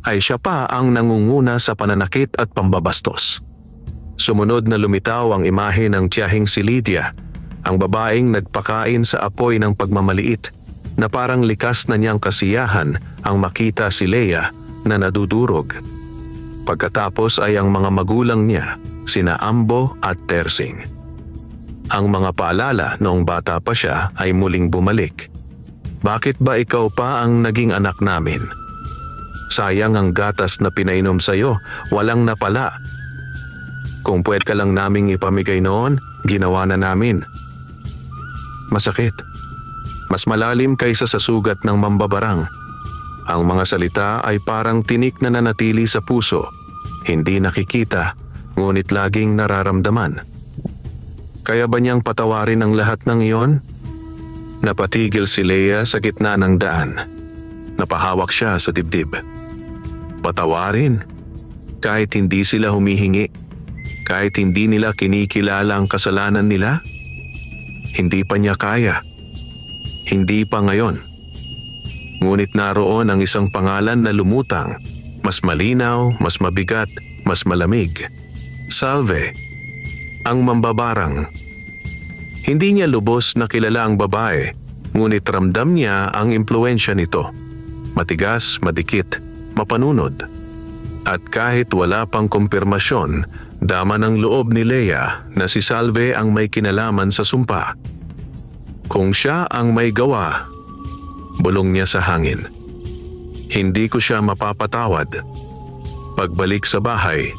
ay siya pa ang nangunguna sa pananakit at pambabastos. Sumunod na lumitaw ang imahe ng tiyahing si Lydia, ang babaeng nagpakain sa apoy ng pagmamaliit na parang likas na niyang kasiyahan ang makita si Leah na nadudurog. Pagkatapos ay ang mga magulang niya, sina Ambo at Tersing. Ang mga paalala noong bata pa siya ay muling bumalik. Bakit ba ikaw pa ang naging anak namin? Sayang ang gatas na pinainom sa'yo, walang napala. Kung puwet ka lang naming ipamigay noon, ginawa na namin. Masakit. Mas malalim kaysa sa sugat ng mambabarang. Ang mga salita ay parang tinik na nanatili sa puso, hindi nakikita, ngunit laging nararamdaman. Kaya ba niyang patawarin ang lahat ng iyon? Napatigil si Leah sa gitna ng daan. Napahawak siya sa dibdib. Patawarin? Kahit hindi sila humihingi? Kahit hindi nila kinikilala ang kasalanan nila? Hindi pa niya kaya. Hindi pa ngayon. Ngunit naroon ang isang pangalan na lumutang, mas malinaw, mas mabigat, mas malamig. Salve, ang mambabarang. Hindi niya lubos na kilala ang babae, ngunit ramdam niya ang impluensya nito. Matigas, madikit, mapanunod. At kahit wala pang kumpirmasyon, dama ng loob ni Leah na si Salve ang may kinalaman sa sumpa. Kung siya ang may gawa, bulong niya sa hangin. Hindi ko siya mapapatawad. Pagbalik sa bahay,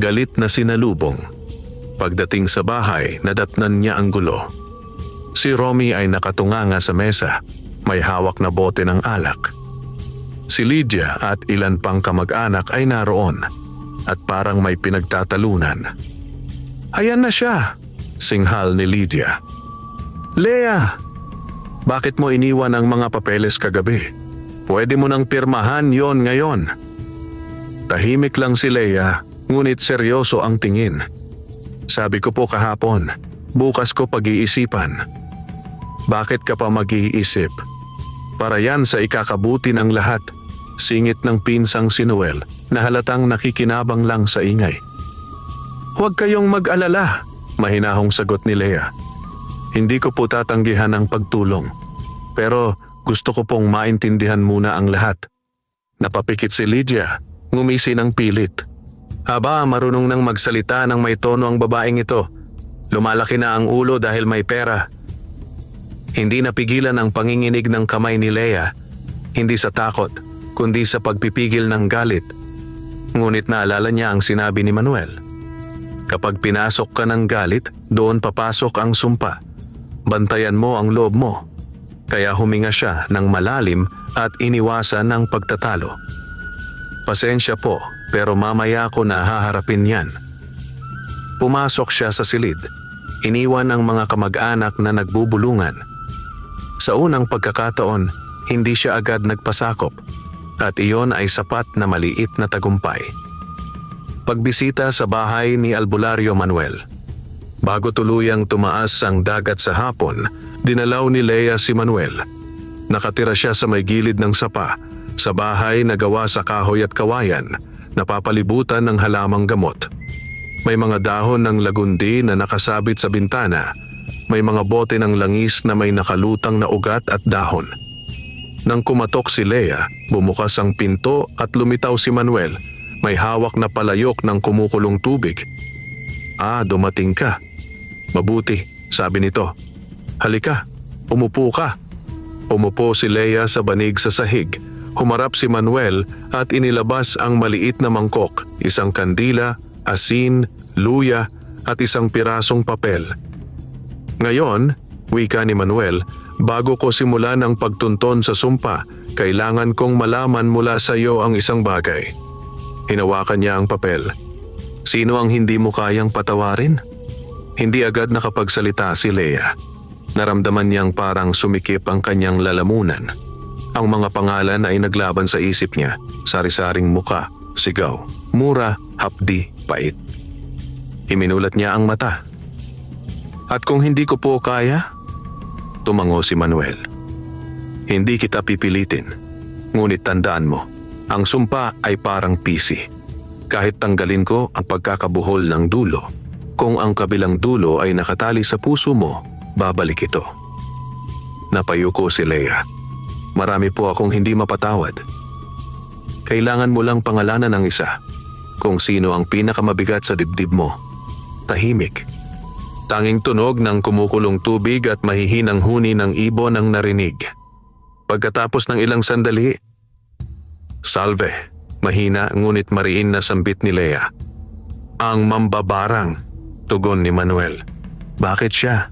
galit na sinalubong. Pagdating sa bahay, nadatnan niya ang gulo. Si Romy ay nakatunganga sa mesa, may hawak na bote ng alak. Si Lydia at ilan pang kamag-anak ay naroon at parang may pinagtatalunan. Ayan na siya, singhal ni Lydia. Leah, bakit mo iniwan ang mga papeles kagabi? Pwede mo nang pirmahan yon ngayon. Tahimik lang si Leah, ngunit seryoso ang tingin. Sabi ko po kahapon, bukas ko pag-iisipan. Bakit ka pa mag-iisip? Para yan sa ikakabuti ng lahat, singit ng pinsang si Noel na halatang nakikinabang lang sa ingay. Huwag kayong mag-alala, mahinahong sagot ni Leah. Hindi ko po tatanggihan ang pagtulong, pero gusto ko pong maintindihan muna ang lahat. Napapikit si Lydia, ngumisi ng pilit. Aba, marunong nang magsalita ng may tono ang babaeng ito. Lumalaki na ang ulo dahil may pera. Hindi napigilan ang panginginig ng kamay ni Leah, hindi sa takot, kundi sa pagpipigil ng galit. Ngunit naalala niya ang sinabi ni Manuel. Kapag pinasok ka ng galit, doon papasok ang sumpa. Bantayan mo ang loob mo. Kaya huminga siya ng malalim at iniwasan ng pagtatalo. Pasensya po, pero mamaya ko na haharapin yan. Pumasok siya sa silid. Iniwan ang mga kamag-anak na nagbubulungan. Sa unang pagkakataon, hindi siya agad nagpasakop at iyon ay sapat na maliit na tagumpay. Pagbisita sa bahay ni Albulario Manuel. Bago tuluyang tumaas ang dagat sa hapon, dinalaw ni Leah si Manuel. Nakatira siya sa may gilid ng sapa, sa bahay na gawa sa kahoy at kawayan, napapalibutan ng halamang gamot. May mga dahon ng lagundi na nakasabit sa bintana. May mga bote ng langis na may nakalutang na ugat at dahon. Nang kumatok si Leah, bumukas ang pinto at lumitaw si Manuel. May hawak na palayok ng kumukulong tubig. Ah, dumating ka. Mabuti, sabi nito. Halika, umupo ka. Umupo si Leah sa banig sa sahig. Humarap si Manuel at inilabas ang maliit na mangkok, isang kandila, asin, luya at isang pirasong papel. Ngayon, wika ni Manuel, bago ko simulan ang pagtunton sa sumpa, kailangan kong malaman mula sa iyo ang isang bagay. Hinawakan niya ang papel. Sino ang hindi mo kayang patawarin? Hindi agad nakapagsalita si Leah. Naramdaman niyang parang sumikip ang kanyang lalamunan. Ang mga pangalan ay naglaban sa isip niya, sari-saring muka, sigaw, mura, hapdi, pait. Iminulat niya ang mata. At kung hindi ko po kaya? Tumango si Manuel. Hindi kita pipilitin. Ngunit tandaan mo, ang sumpa ay parang pisi. Kahit tanggalin ko ang pagkakabuhol ng dulo, kung ang kabilang dulo ay nakatali sa puso mo, babalik ito. Napayuko si Leia. Marami po akong hindi mapatawad. Kailangan mo lang pangalanan ng isa. Kung sino ang pinakamabigat sa dibdib mo. Tahimik. Tanging tunog ng kumukulong tubig at mahihinang huni ng ibon ang narinig. Pagkatapos ng ilang sandali, "Salve," mahina ngunit mariin na sambit ni Leia. "Ang mambabarang," tugon ni Manuel. "Bakit siya?"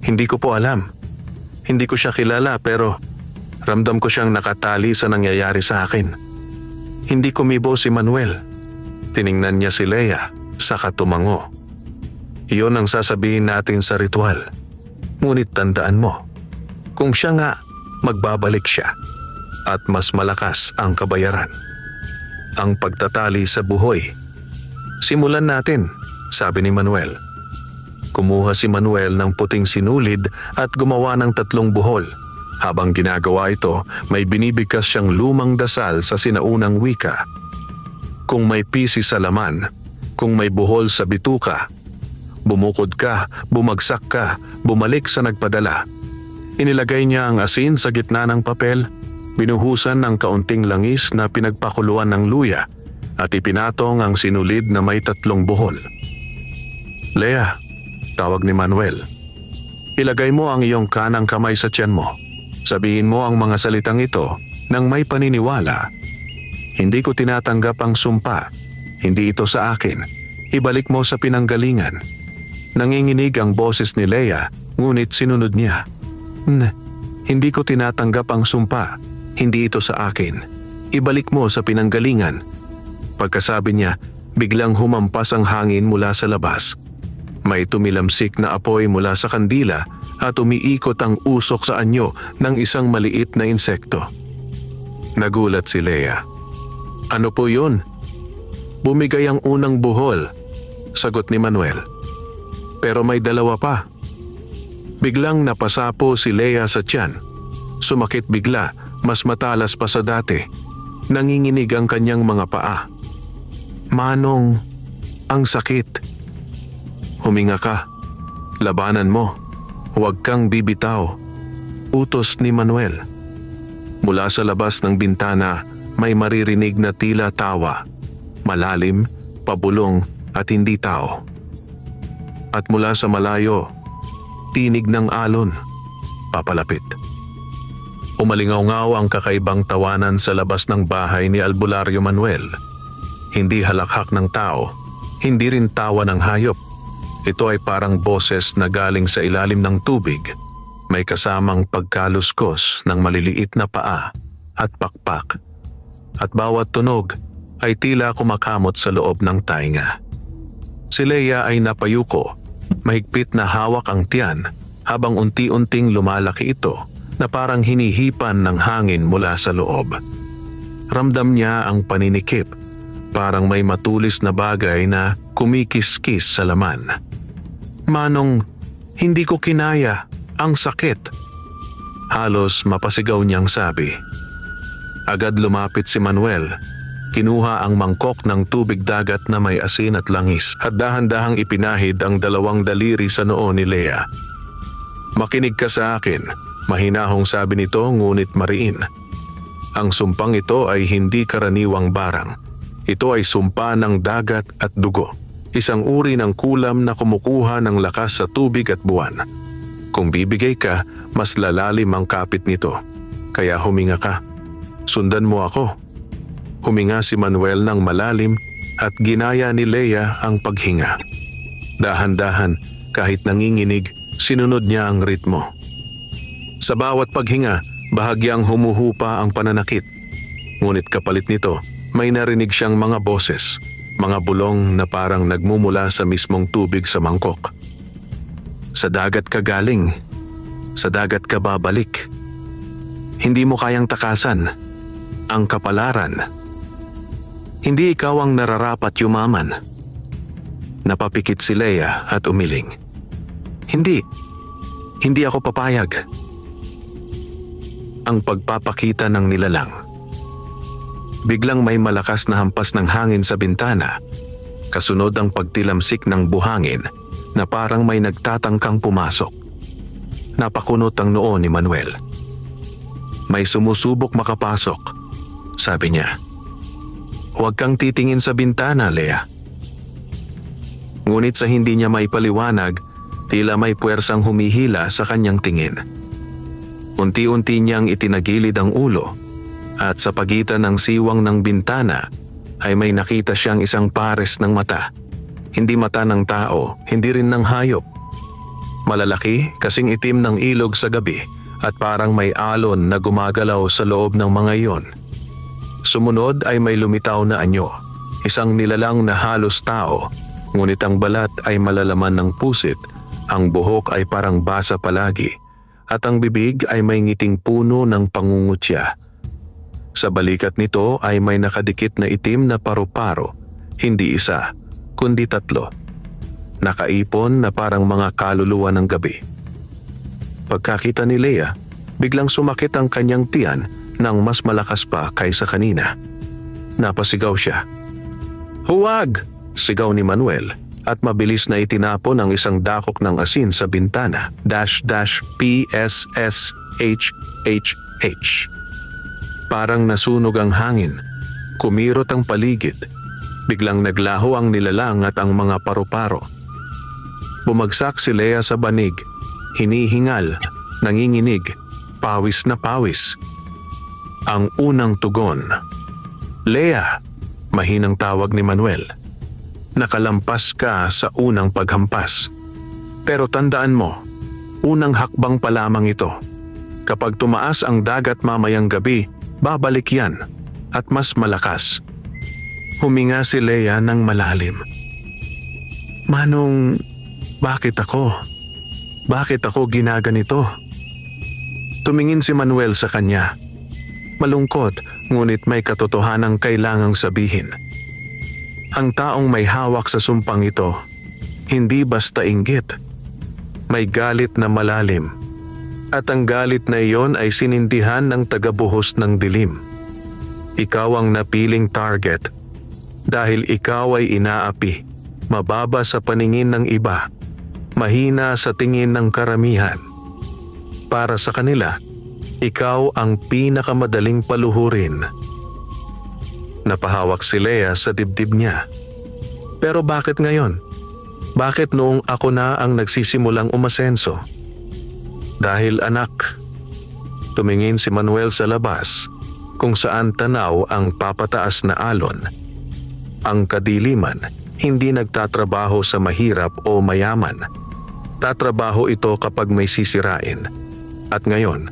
"Hindi ko po alam. Hindi ko siya kilala pero ramdam ko siyang nakatali sa nangyayari sa akin." Hindi kumibo si Manuel. Tiningnan niya si Leia, saka tumango. Iyon ang sasabihin natin sa ritual. Ngunit tandaan mo, kung siya nga, magbabalik siya at mas malakas ang kabayaran. Ang pagtatali sa buhoy. "Simulan natin," sabi ni Manuel. Kumuha si Manuel ng puting sinulid at gumawa ng 3 buhol. Habang ginagawa ito, may binibigkas siyang lumang dasal sa sinaunang wika. Kung may pisi sa laman, kung may buhol sa bituka, bumukod ka, bumagsak ka, bumalik sa nagpadala. Inilagay niya ang asin sa gitna ng papel, binuhusan ng kaunting langis na pinagpakuluan ng luya at ipinatong ang sinulid na may 3 buhol. "Leia," tawag ni Manuel, "ilagay mo ang iyong kanang kamay sa tiyan mo. Sabihin mo ang mga salitang ito nang may paniniwala. Hindi ko tinatanggap ang sumpa. Hindi ito sa akin. Ibalik mo sa pinanggalingan." Nanginginig ang boses ni Leia, ngunit sinunod niya. Hindi ko tinatanggap ang sumpa. Hindi ito sa akin. Ibalik mo sa pinanggalingan." Pagkasabi niya, biglang humampas ang hangin mula sa labas. May tumilamsik na apoy mula sa kandila at umiikot ang usok sa anyo ng isang maliit na insekto. Nagulat si Leia. "Ano po yun?" "Bumigay ang unang buhol," sagot ni Manuel. "Pero may 2 pa." Biglang napasapo si Leia sa tiyan. Sumakit bigla, mas matalas pa sa dati. Nanginginig ang kanyang mga paa. "Manong, ang sakit." "Huminga ka. Labanan mo. Huwag kang bibitaw," utos ni Manuel. Mula sa labas ng bintana, may maririnig na tila tawa. Malalim, pabulong at hindi tao. At mula sa malayo, tinig ng alon, papalapit. Umalingaw-ngaw ang kakaibang tawanan sa labas ng bahay ni Albularyo Manuel. Hindi halakhak ng tao, hindi rin tawa ng hayop. Ito ay parang boses na galing sa ilalim ng tubig, may kasamang pagkaluskos ng maliliit na paa at pakpak. At bawat tunog ay tila kumakamot sa loob ng tainga. Si Leia ay napayuko, mahigpit na hawak ang tiyan habang unti-unting lumalaki ito na parang hinihipan ng hangin mula sa loob. Ramdam niya ang paninikip, parang may matulis na bagay na kumikis-kis sa laman. "Manong, hindi ko kinaya. Ang sakit." Halos mapasigaw niyang sabi. Agad lumapit si Manuel. Kinuha ang mangkok ng tubig dagat na may asin at langis at dahan-dahang ipinahid ang 2 daliri sa noo ni Leia. "Makinig ka sa akin," mahinahong sabi nito ngunit mariin. "Ang sumpang ito ay hindi karaniwang barang. Ito ay sumpa ng dagat at dugo. Isang uri ng kulam na kumukuha ng lakas sa tubig at buwan. Kung bibigay ka, mas lalalim ang kapit nito. Kaya huminga ka. Sundan mo ako." Huminga si Manuel ng malalim at ginaya ni Leia ang paghinga. Dahan-dahan, kahit nanginginig, sinunod niya ang ritmo. Sa bawat paghinga, bahagyang humuhupa ang pananakit. Ngunit kapalit nito, may narinig siyang mga boses. Mga bulong na parang nagmumula sa mismong tubig sa mangkok. "Sa dagat ka galing. Sa dagat ka babalik. Hindi mo kayang takasan ang kapalaran. Hindi ikaw ang nararapat yumaman." Napapikit si Leia at umiling. Hindi ako papayag." ang pagpapakita ng nilalang. Biglang may malakas na hampas ng hangin sa bintana, kasunod ang pagtilamsik ng buhangin na parang may nagtatangkang pumasok. Napakunot ang noo ni Manuel. May sumusubok makapasok, sabi niya. Huwag kang titingin sa bintana, Lea. Ngunit sa hindi niya maipaliwanag, tila may puwersang humihila sa kanyang tingin. Unti-unti niyang itinagilid ang ulo at sa pagitan ng siwang ng bintana ay may nakita siyang isang pares ng mata. Hindi mata ng tao, hindi rin ng hayop. Malalaki kasing itim ng ilog sa gabi at parang may alon na gumagalaw sa loob ng mga iyon. Sumunod ay may lumitaw na anyo, isang nilalang na halos tao, ngunit ang balat ay malalaman ng pusit, ang buhok ay parang basa palagi, at ang bibig ay may ngiting puno ng pangungutya. Sa balikat nito ay may nakadikit na itim na paru-paro, hindi isa, kundi 3. Nakaipon na parang mga kaluluwa ng gabi. Pagkakita ni Lea, biglang sumakit ang kanyang tiyan nang mas malakas pa kaysa kanina. Napasigaw siya. Huwag! Sigaw ni Manuel at mabilis na itinapon ang isang dakok ng asin sa bintana. --PSSHHH. Parang nasunog ang hangin. Kumirot ang paligid. Biglang naglaho ang nilalang at ang mga paru-paro. Bumagsak si Lea sa banig. Hinihingal, nanginginig, pawis na pawis. Ang unang tugon. Lea, mahinang tawag ni Manuel. Nakalampas ka sa unang paghampas. Pero tandaan mo, unang hakbang pa lamang ito. Kapag tumaas ang dagat mamayang gabi, babalik yan at mas malakas. Huminga si Lea ng malalim. Manong, bakit ako? Bakit ako ginaganito? Tumingin si Manuel sa kanya. Malungkot, ngunit may katotohanang kailangang sabihin. Ang taong may hawak sa sumpang ito, hindi basta inggit. May galit na malalim. At ang galit na iyon ay sinindihan ng tagabuhos ng dilim. Ikaw ang napiling target. Dahil ikaw ay inaapi, mababa sa paningin ng iba, mahina sa tingin ng karamihan. Para sa kanila, ikaw ang pinakamadaling paluhurin. Napahawak si Lea sa dibdib niya. Pero bakit ngayon? Bakit noong ako na ang nagsisimulang umasenso? Dahil anak. Tumingin si Manuel sa labas, kung saan tanaw ang papataas na alon. Ang kadiliman hindi nagtatrabaho sa mahirap o mayaman. Tatrabaho ito kapag may sisirain. At ngayon,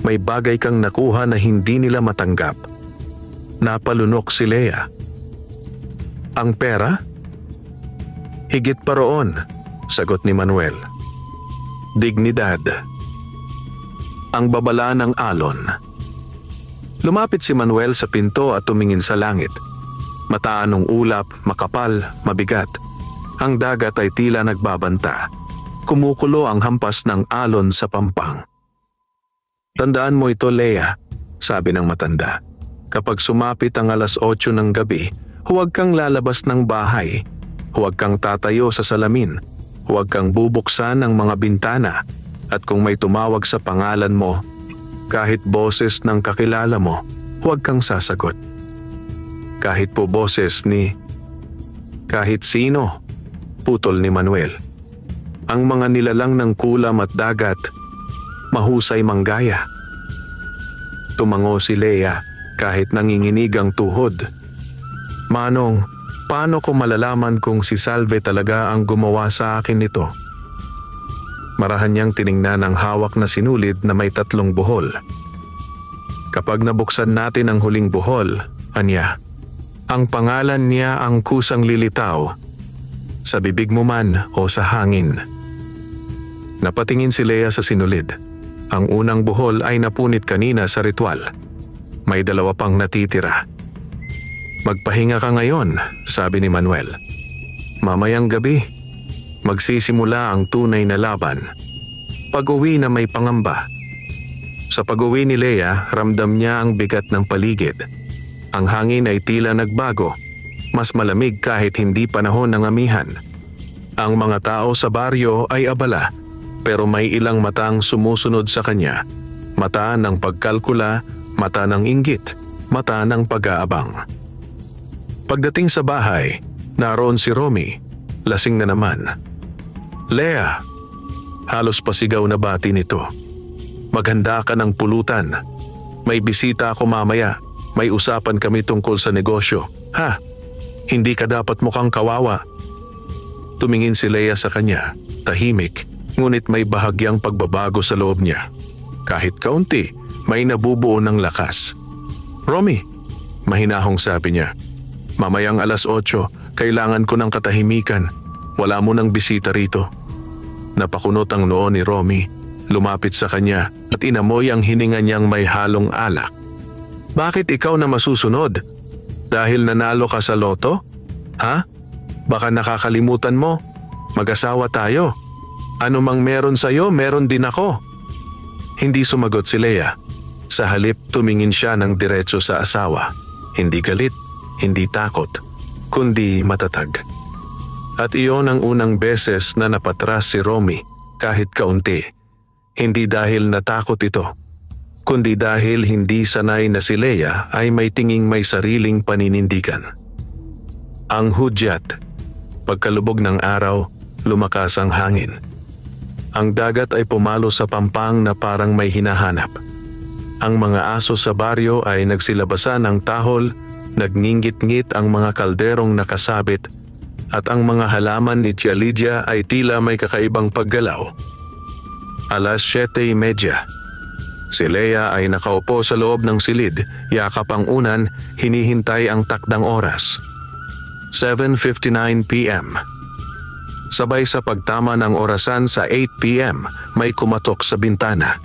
may bagay kang nakuha na hindi nila matanggap. Napalunok si Lea. Ang pera? Higit pa roon, sagot ni Manuel. Dignidad. Ang babala ng alon. Lumapit si Manuel sa pinto at tumingin sa langit. Mataan ng ulap, makapal, mabigat. Ang dagat ay tila nagbabanta. Kumukulo ang hampas ng alon sa pampang. Tandaan mo ito, Lea, sabi ng matanda. Kapag sumapit ang 8:00 ng gabi, huwag kang lalabas ng bahay. Huwag kang tatayo sa salamin. Huwag kang bubuksan ng mga bintana. At kung may tumawag sa pangalan mo, kahit boses ng kakilala mo, huwag kang sasagot. Kahit po boses ni kahit sino, putol ni Manuel. Ang mga nilalang ng kulam at dagat, mahusay manggaya. Tumango si Lea kahit nanginginig ang tuhod. Manong, paano ko malalaman kung si Salve talaga ang gumawa sa akin nito? Marahan niyang tiningnan ang hawak na sinulid na may 3 buhol. Kapag nabuksan natin ang huling buhol, anya, ang pangalan niya ang kusang lilitaw, sa bibig mo man o sa hangin. Napatingin si Lea sa sinulid. Ang unang buhol ay napunit kanina sa ritual. May 2 pang natitira. Magpahinga ka ngayon, sabi ni Manuel. Mamayang gabi, magsisimula ang tunay na laban. Pag-uwi na may pangamba. Sa pag-uwi ni Lea, ramdam niya ang bigat ng paligid. Ang hangin ay tila nagbago, mas malamig kahit hindi panahon ng amihan. Ang mga tao sa baryo ay abala, pero may ilang matang sumusunod sa kanya. Mata ng pagkalkula, mata ng inggit, mata ng pag-aabang. Pagdating sa bahay, naroon si Romy, lasing na naman. "Lea!" Halos pasigaw na bati nito. "Maghanda ka ng pulutan. May bisita ako mamaya. May usapan kami tungkol sa negosyo. Ha? Hindi ka dapat mukhang kawawa." Tumingin si Lea sa kanya, tahimik, ngunit may bahagyang pagbabago sa loob niya. Kahit kaunti, may nabubuo ng lakas. "Romy," mahinahong sabi niya, "mamayang 8:00, kailangan ko ng katahimikan. Wala mo ng bisita rito." Napakunot ang noo ni Romy, lumapit sa kanya at inamoy ang hininga niyang may halong alak. "Bakit ikaw na masusunod? Dahil nanalo ka sa loto? Ha? Baka nakakalimutan mo. Mag-asawa tayo. Ano mang meron sa'yo, meron din ako." Hindi sumagot si Lea. Sa halip, tumingin siya ng diretso sa asawa. Hindi galit, hindi takot, kundi matatag. At iyon ang unang beses na napatras si Romy kahit kaunti. Hindi dahil natakot ito, kundi dahil hindi sanay na si Lea ay may tinging may sariling paninindigan. Ang hudyat. Pagkalubog ng araw, lumakas ang hangin. Ang dagat ay pumalo sa pampang na parang may hinahanap. Ang mga aso sa baryo ay nagsilabasan ng tahol, nagngingit-ngit ang mga kalderong nakasabit, at ang mga halaman ni Tia Lydia ay tila may kakaibang paggalaw. 7:30. Si Lea ay nakaupo sa loob ng silid, yakap ang unan, hinihintay ang takdang oras. 7:59 p.m. Sabay sa pagtama ng orasan sa 8 p.m, may kumatok sa bintana.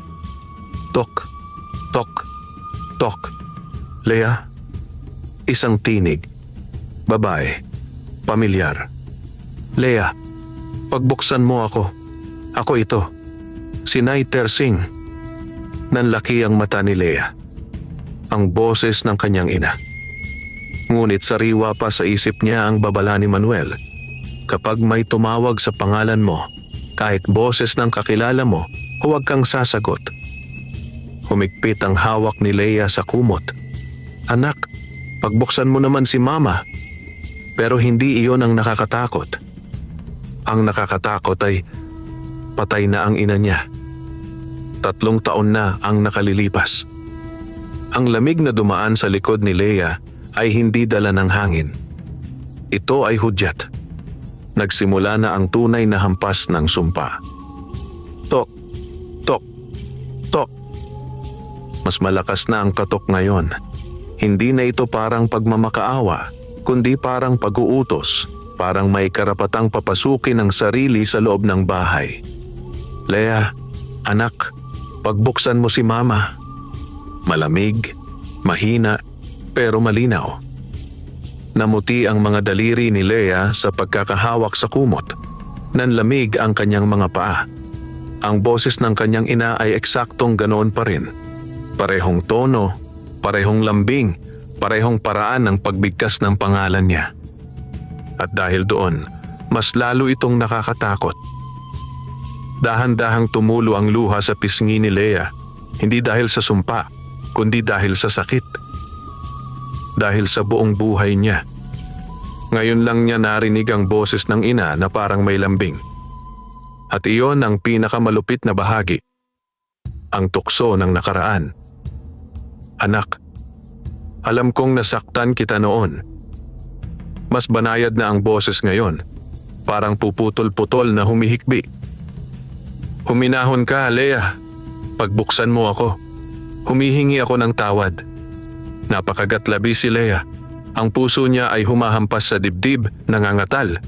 Tok, tok, tok. "Lea?" Isang tinig. Babae. Pamilyar. "Lea, pagbuksan mo ako. Ako ito. Si Nay Tersing." Nanlaki ang mata ni Lea. Ang boses ng kanyang ina. Ngunit sariwa pa sa isip niya ang babala ni Manuel. Kapag may tumawag sa pangalan mo, kahit boses ng kakilala mo, huwag kang sasagot. Humigpit ang hawak ni Lea sa kumot. "Anak, pagbuksan mo naman si Mama." Pero hindi iyon ang nakakatakot. Ang nakakatakot ay patay na ang ina niya. 3 taon na ang nakalilipas. Ang lamig na dumaan sa likod ni Lea ay hindi dala ng hangin. Ito ay hudyat. Nagsimula na ang tunay na hampas ng sumpa. Tok, tok, tok. Mas malakas na ang katok ngayon. Hindi na ito parang pagmamakaawa, kundi parang pag-uutos, parang may karapatang papasukin ang sarili sa loob ng bahay. "Lea, anak, pagbuksan mo si Mama." Malamig, mahina, pero malinaw. Namuti ang mga daliri ni Lea sa pagkakahawak sa kumot. Nanlamig ang kanyang mga paa. Ang boses ng kanyang ina ay eksaktong ganoon pa rin. Parehong tono, parehong lambing, parehong paraan ng pagbigkas ng pangalan niya. At dahil doon, mas lalo itong nakakatakot. Dahan-dahang tumulo ang luha sa pisngi ni Lea, hindi dahil sa sumpa, kundi dahil sa sakit. Dahil sa buong buhay niya. Ngayon lang niya narinig ang boses ng ina na parang may lambing. At iyon ang pinakamalupit na bahagi. Ang tukso ng nakaraan. "Anak, alam kong nasaktan kita noon. Mas banayad na ang boses ngayon. Parang puputol-putol na humihikbi. Huminahon ka, Lea. Pagbuksan mo ako. Humihingi ako ng tawad." Napakagatlabi si Lea. Ang puso niya ay humahampas sa dibdib, nangangatal.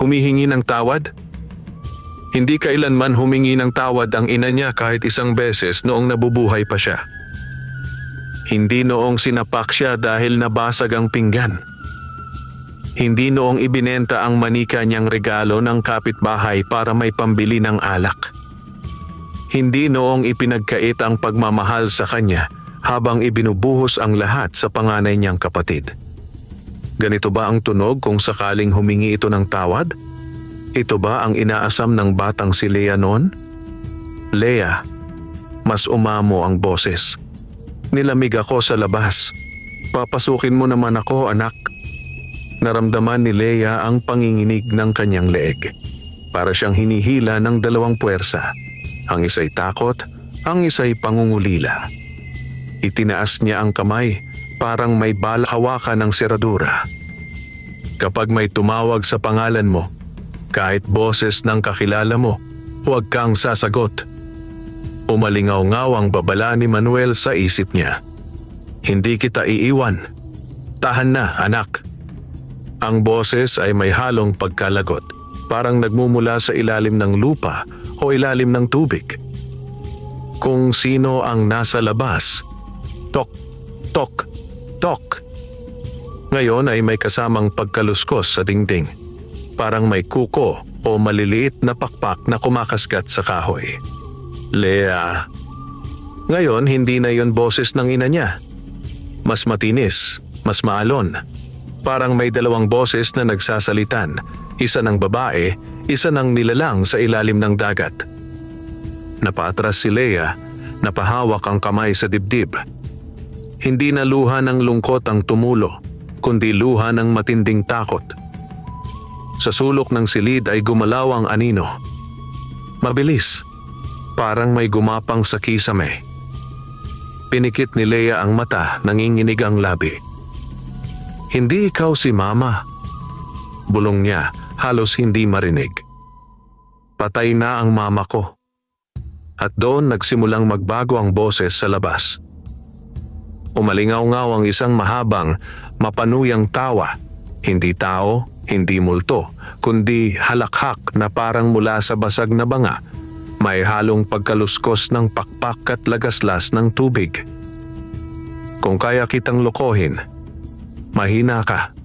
Humihingi ng tawad? Hindi kailanman humingi ng tawad ang ina niya kahit isang beses noong nabubuhay pa siya. Hindi noong sinapak siya dahil nabasag ang pinggan. Hindi noong ibinenta ang manika niyang regalo ng kapitbahay para may pambili ng alak. Hindi noong ipinagkait ang pagmamahal sa kanya habang ibinubuhos ang lahat sa panganay niyang kapatid. Ganito ba ang tunog kung sakaling humingi ito ng tawad? Ito ba ang inaasam ng batang si Lea noon? Lea, mas umamo ang boses. Nilamig ako sa labas. Papasukin mo naman ako, anak. Naramdaman ni Lea ang panginginig ng kanyang leeg. Para siyang hinihila ng dalawang puwersa. Ang isa'y takot, ang isa'y pangungulila. Itinaas niya ang kamay, parang may bala hawakan ng seradura. Kapag may tumawag sa pangalan mo, kahit boses ng kakilala mo, huwag kang sasagot. Umalingaw-ngaw ang babala ni Manuel sa isip niya. Hindi kita iiwan. Tahan na, anak. Ang boses ay may halong pagkalagot, parang nagmumula sa ilalim ng lupa o ilalim ng tubig. Kung sino ang nasa labas, tok, tok, tok. Ngayon ay may kasamang pagkaluskos sa dingding, parang may kuko o maliliit na pakpak na kumakasgat sa kahoy. Lea. Ngayon hindi na yon boses ng ina niya. Mas matinis, mas maalon. Parang may dalawang boses na nagsasalitan, isa ng babae, isa ng nilalang sa ilalim ng dagat. Napaatras si Lea, napahawak ang kamay sa dibdib. Hindi na luha ng lungkot ang tumulo, kundi luha ng matinding takot. Sa sulok ng silid ay gumalaw ang anino. Mabilis, parang may gumapang sa kisame. Pinikit ni Lea ang mata, nanginginig ang labi. Hindi ikaw si Mama. Bulong niya, halos hindi marinig. Patay na ang mama ko. At doon nagsimulang magbago ang boses sa labas. Umalingaw-ngaw ang isang mahabang, mapanuyang tawa. Hindi tao, hindi multo, kundi halakhak na parang mula sa basag na banga. May halong pagkaluskos ng pakpak at lagaslas ng tubig. Kung kaya kitang lokohin, mahina ka.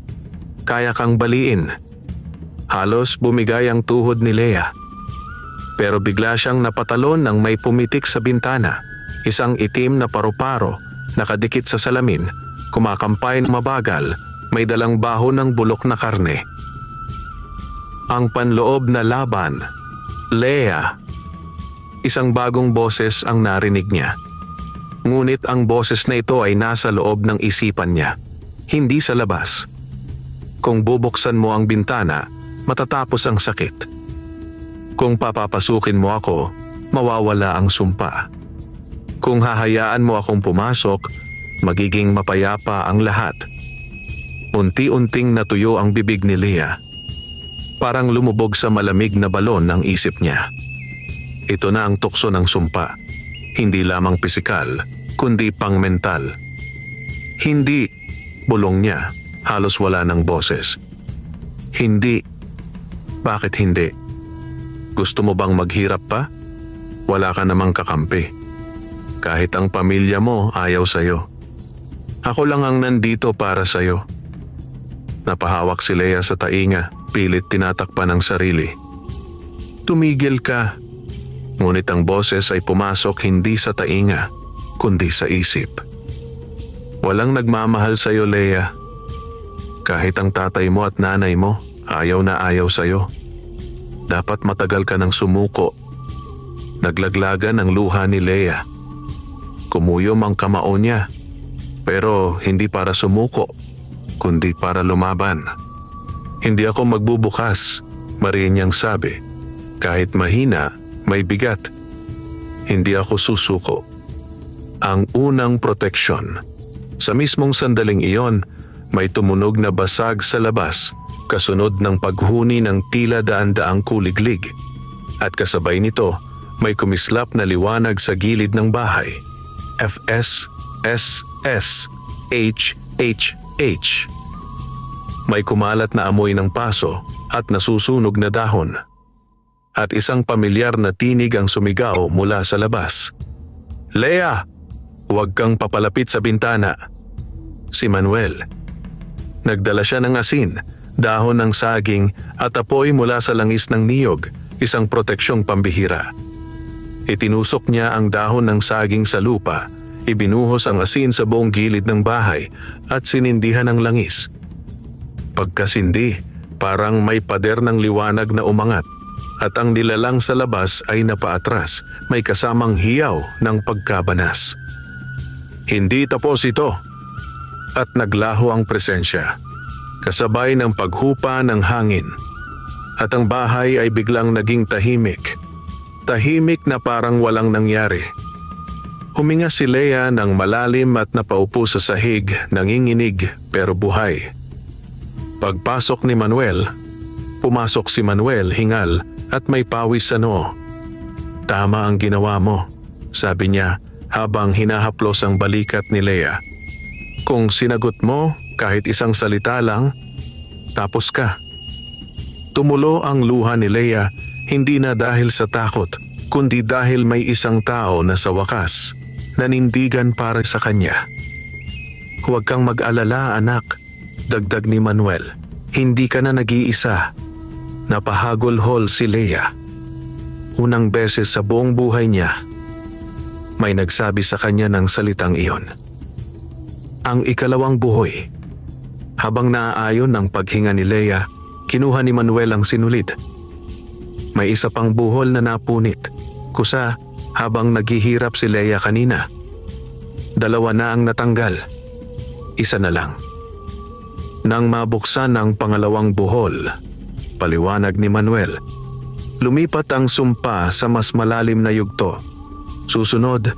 Kaya kang baliin. Halos bumigay ang tuhod ni Lea. Pero bigla siyang napatalon nang may pumitik sa bintana. Isang itim na paru-paro, nakadikit sa salamin, kumakampay na mabagal, may dalang baho ng bulok na karne. Ang panloob na laban. Lea. Isang bagong boses ang narinig niya. Ngunit ang boses na ito ay nasa loob ng isipan niya, hindi sa labas. Kung bubuksan mo ang bintana, matatapos ang sakit. Kung papapasukin mo ako, mawawala ang sumpa. Kung hahayaan mo akong pumasok, magiging mapayapa ang lahat. Unti-unting natuyo ang bibig ni Lea. Parang lumubog sa malamig na balon ang isip niya. Ito na ang tukso ng sumpa. Hindi lamang pisikal, kundi pang mental. Hindi, bulong niya, halos wala ng boses. Hindi. Bakit hindi? Gusto mo bang maghirap pa? Wala ka namang kakampi. Kahit ang pamilya mo ayaw sa'yo. Ako lang ang nandito para sa'yo. Napahawak si Lea sa tainga, pilit tinatakpan ang sarili. Tumigil ka. Ngunit ang boses ay pumasok hindi sa tainga, kundi sa isip. Walang nagmamahal sa'yo, Lea. Kahit ang tatay mo at nanay mo, ayaw na ayaw sa'yo. Dapat matagal ka ng sumuko. Naglaglagan ang luha ni Lea. Kumuyom ang kamao niya. Pero hindi para sumuko, kundi para lumaban. Hindi ako magbubukas, mariin niyang sabi. Kahit mahina, may bigat. Hindi ako susuko. Ang unang proteksyon. Sa mismong sandaling iyon, may tumunog na basag sa labas, kasunod ng paghuni ng tila daan-daang kuliglig. At kasabay nito, may kumislap na liwanag sa gilid ng bahay. FS, SS, H, H, H. May kumalat na amoy ng paso at nasusunog na dahon. At isang pamilyar na tinig ang sumigaw mula sa labas. Lea! Huwag kang papalapit sa bintana. Si Manuel. Nagdala siya ng asin, dahon ng saging at apoy mula sa langis ng niyog, isang proteksyong pambihira. Itinusok niya ang dahon ng saging sa lupa, ibinuhos ang asin sa buong gilid ng bahay at sinindihan ng langis. Pagkasindi, parang may pader ng liwanag na umangat at ang nilalang sa labas ay napaatras, may kasamang hiyaw ng pagkabanas. Hindi tapos ito at naglaho ang presensya, kasabay ng paghupa ng hangin. At ang bahay ay biglang naging tahimik. Tahimik na parang walang nangyari. Huminga si Lea ng malalim at napaupo sa sahig, nanginginig pero buhay. Pagpasok ni Manuel, pumasok si Manuel hingal at may pawis sa noo. "Tama ang ginawa mo," sabi niya habang hinahaplos ang balikat ni Lea. "Kung sinagot mo kahit isang salita lang, tapos ka." Tumulo ang luha ni Lea, hindi na dahil sa takot, kundi dahil may isang tao na sa wakas nanindigan para sa kanya. "Huwag kang mag-alala, anak," dagdag ni Manuel. "Hindi ka na nag-iisa." Napahagulhol si Lea. Unang beses sa buong buhay niya, may nagsabi sa kanya ng salitang iyon. Ang ikalawang buhoy. Habang naaayon ang paghinga ni Lea, kinuha ni Manuel ang sinulid. May isa pang buhol na napunit, kusa habang naghihirap si Lea kanina. 2 na ang natanggal, 1 na lang. Nang mabuksan ang pangalawang buhol, paliwanag ni Manuel, lumipat ang sumpa sa mas malalim na yugto. Susunod,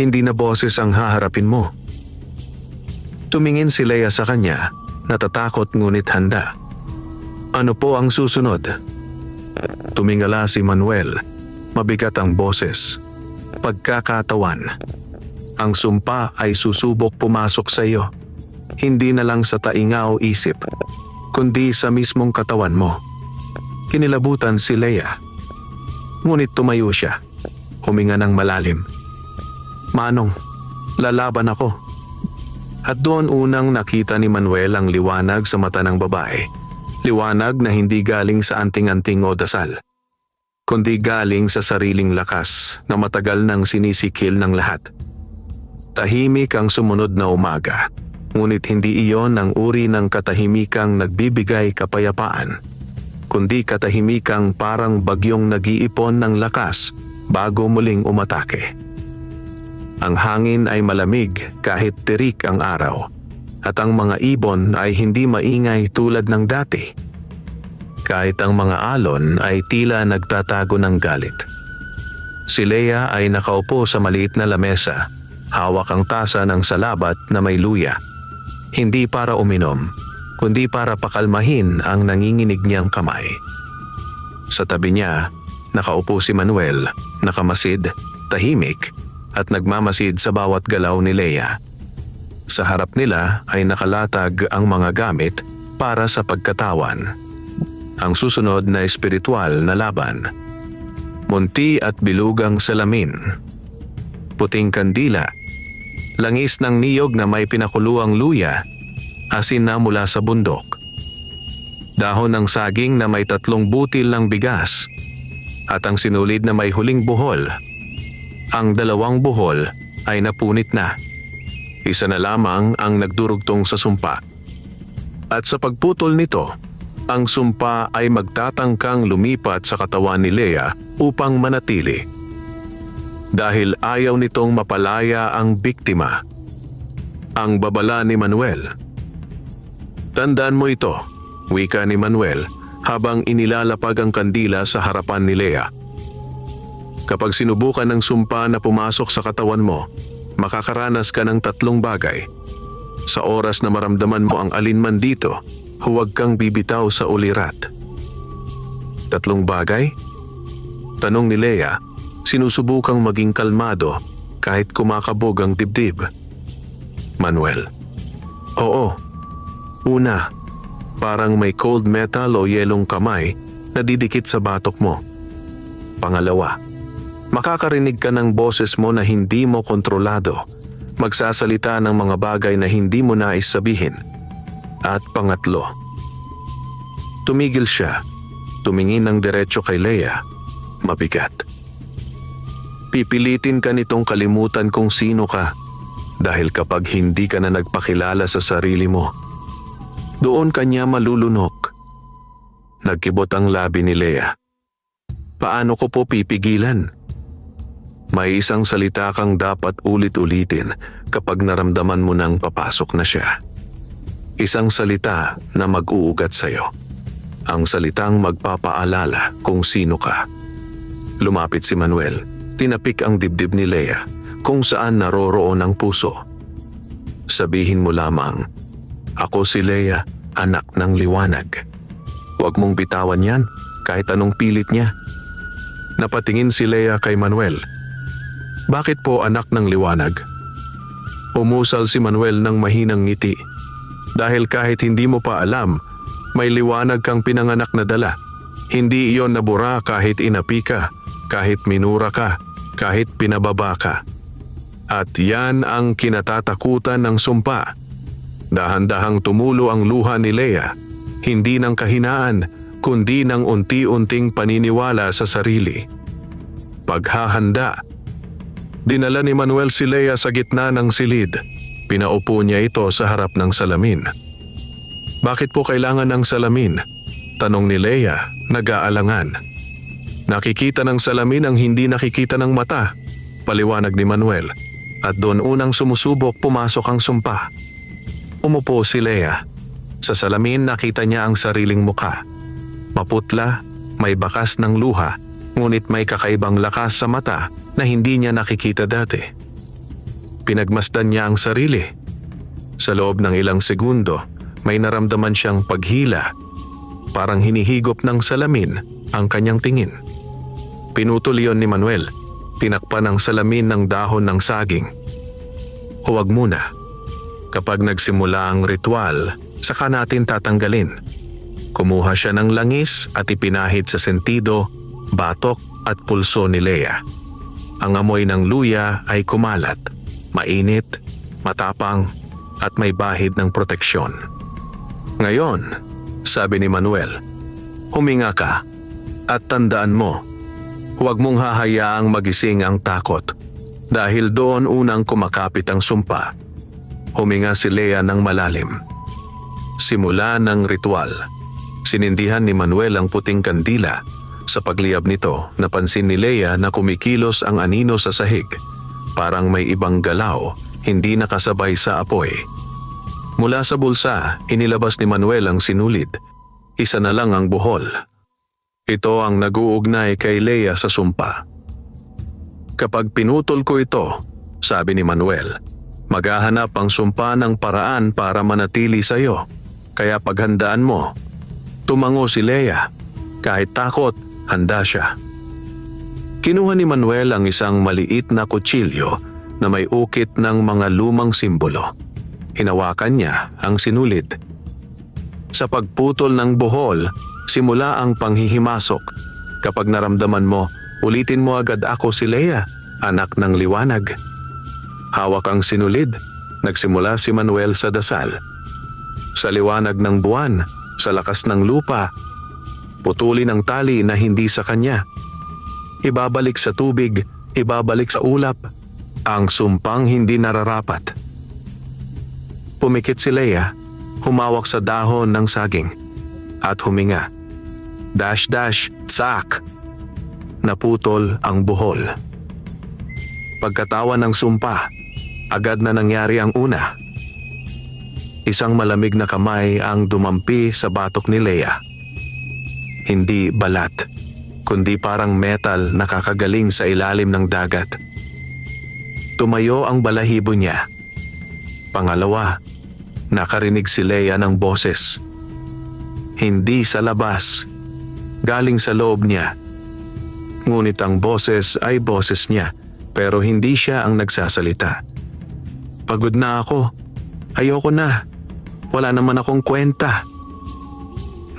hindi na boses ang haharapin mo. Tumingin si Lea sa kanya, natatakot ngunit handa. "Ano po ang susunod?" Tumingala si Manuel, mabigat ang boses. "Pagkakatawan. Ang sumpa ay susubok pumasok sa iyo. Hindi na lang sa tainga o isip, kundi sa mismong katawan mo." Kinilabutan si Lea. Ngunit tumayo siya, huminga ng malalim. "Manong, lalaban ako." At doon unang nakita ni Manuel ang liwanag sa mata ng babae. Liwanag na hindi galing sa anting-anting o dasal, kundi galing sa sariling lakas na matagal nang sinisikil ng lahat. Tahimik ang sumunod na umaga, ngunit hindi iyon ang uri ng katahimikang nagbibigay kapayapaan, kundi katahimikang parang bagyong nag-iipon ng lakas bago muling umatake. Ang hangin ay malamig kahit tirik ang araw, at ang mga ibon ay hindi maingay tulad ng dati. Kahit ang mga alon ay tila nagtatago ng galit. Si Lea ay nakaupo sa maliit na lamesa, hawak ang tasa ng salabat na may luya. Hindi para uminom, kundi para pakalmahin ang nanginginig niyang kamay. Sa tabi niya, nakaupo si Manuel, nakamasid, tahimik, at nagmamasid sa bawat galaw ni Lea. Sa harap nila ay nakalatag ang mga gamit para sa pagkatawan. Ang susunod na espiritual na laban. Munti at bilugang salamin. Puting kandila. Langis ng niyog na may pinakuluang luya. Asin na mula sa bundok. Dahon ng saging na may 3 butil ng bigas. At ang sinulid na may huling buhol. Ang 2 buhol ay napunit na. 1 na lamang ang nagdurugtong sa sumpa. At sa pagputol nito, ang sumpa ay magtatangkang lumipat sa katawan ni Lea upang manatili. Dahil ayaw nitong mapalaya ang biktima. Ang babala ni Manuel. "Tandaan mo ito," wika ni Manuel habang inilalapag ang kandila sa harapan ni Lea. "Kapag sinubukan ng sumpa na pumasok sa katawan mo, makakaranas ka ng 3 bagay. Sa oras na maramdaman mo ang alinman dito, huwag kang bibitaw sa ulirat." 3 bagay? Tanong ni Lea, sinusubukang maging kalmado kahit kumakabog ang dibdib. Manuel: "Oo. Una, parang may cold metal o yelong kamay na didikit sa batok mo. Pangalawa, makakarinig ka ng boses mo na hindi mo kontrolado, magsasalita ng mga bagay na hindi mo nais sabihin. At pangatlo." Tumigil siya, tumingin ng diretso kay Lea, mabigat. Pipilitin ka nitong kalimutan kung sino ka dahil kapag hindi ka na nagpakilala sa sarili mo, doon kanya malulunok. Nagkibot ang labi ni Lea. Paano ko po pipigilan? May isang salita kang dapat ulit-ulitin kapag naramdaman mo nang papasok na siya. Isang salita na mag-uugat sa'yo. Ang salitang magpapaalala kung sino ka. Lumapit si Manuel. Tinapik ang dibdib ni Lea kung saan naroroon ang puso. Sabihin mo lamang, ako si Lea, anak ng liwanag. Huwag mong bitawan yan kahit anong pilit niya. Napatingin si Lea kay Manuel. Bakit po anak ng liwanag? Umusal si Manuel ng mahinang ngiti. Dahil kahit hindi mo pa alam, may liwanag kang pinanganak na dala. Hindi iyon nabura kahit inapi ka, kahit minura ka, kahit pinababa ka. At yan ang kinatatakutan ng sumpa. Dahan-dahang tumulo ang luha ni Lea, hindi ng kahinaan, kundi ng unti-unting paniniwala sa sarili. Paghahanda. Dinala ni Manuel si Lea sa gitna ng silid. Pinaupo niya ito sa harap ng salamin. Bakit po kailangan ng salamin? Tanong ni Lea, nag-aalangan. Nakikita ng salamin ang hindi nakikita ng mata, paliwanag ni Manuel. At doon unang sumusubok pumasok ang sumpa. Umupo si Lea. Sa salamin nakita niya ang sariling mukha. Maputla, may bakas ng luha, ngunit may kakaibang lakas sa mata na hindi niya nakikita dati. Pinagmasdan niya ang sarili. Sa loob ng ilang segundo, may naramdaman siyang paghila. Parang hinihigop ng salamin ang kanyang tingin. Pinutol iyon ni Manuel. Tinakpan ang salamin ng dahon ng saging. Huwag muna. Kapag nagsimula ang ritual, saka natin tatanggalin. Kumuha siya ng langis at ipinahid sa sentido, batok at pulso ni Lea. Ang amoy ng luya ay kumalat, mainit, matapang at may bahid ng proteksyon. Ngayon, sabi ni Manuel, huminga ka at tandaan mo, huwag mong hahayaang magising ang takot dahil doon unang kumakapit ang sumpa. Huminga si Lea ng malalim. Simula ng ritual. Sinindihan ni Manuel ang puting kandila. Sa pagliyab nito, napansin ni Lea na kumikilos ang anino sa sahig. Parang may ibang galaw, hindi nakasabay sa apoy. Mula sa bulsa, inilabas ni Manuel ang sinulid. Isa na lang ang buhol. Ito ang nag-uugnay kay Lea sa sumpa. Kapag pinutol ko ito, sabi ni Manuel, maghahanap ang sumpa ng paraan para manatili sa iyo. Kaya paghandaan mo, tumango si Lea. Kahit takot, handa siya. Kinuha ni Manuel ang isang maliit na kutsilyo na may ukit ng mga lumang simbolo. Hinawakan niya ang sinulid. Sa pagputol ng buhol, simula ang panghihimasok. Kapag naramdaman mo, ulitin mo agad ako si Lea, anak ng liwanag. Hawak ang sinulid, nagsimula si Manuel sa dasal. Sa liwanag ng buwan, sa lakas ng lupa, putulin ang tali na hindi sa kanya. Ibabalik sa tubig, ibabalik sa ulap, ang sumpang hindi nararapat. Pumikit si Lea, humawak sa dahon ng saging, at huminga. Dash dash, tsak! Naputol ang buhol. Pagkatawa ng sumpa, agad na nangyari ang una. Isang malamig na kamay ang dumampi sa batok ni Lea. Hindi balat, kundi parang metal na kakagaling sa ilalim ng dagat. Tumayo ang balahibo niya. Pangalawa, nakarinig si Lea ng boses. Hindi sa labas, galing sa loob niya. Ngunit ang boses ay boses niya, pero hindi siya ang nagsasalita. Pagod na ako. Ayoko na. Wala naman akong kwenta.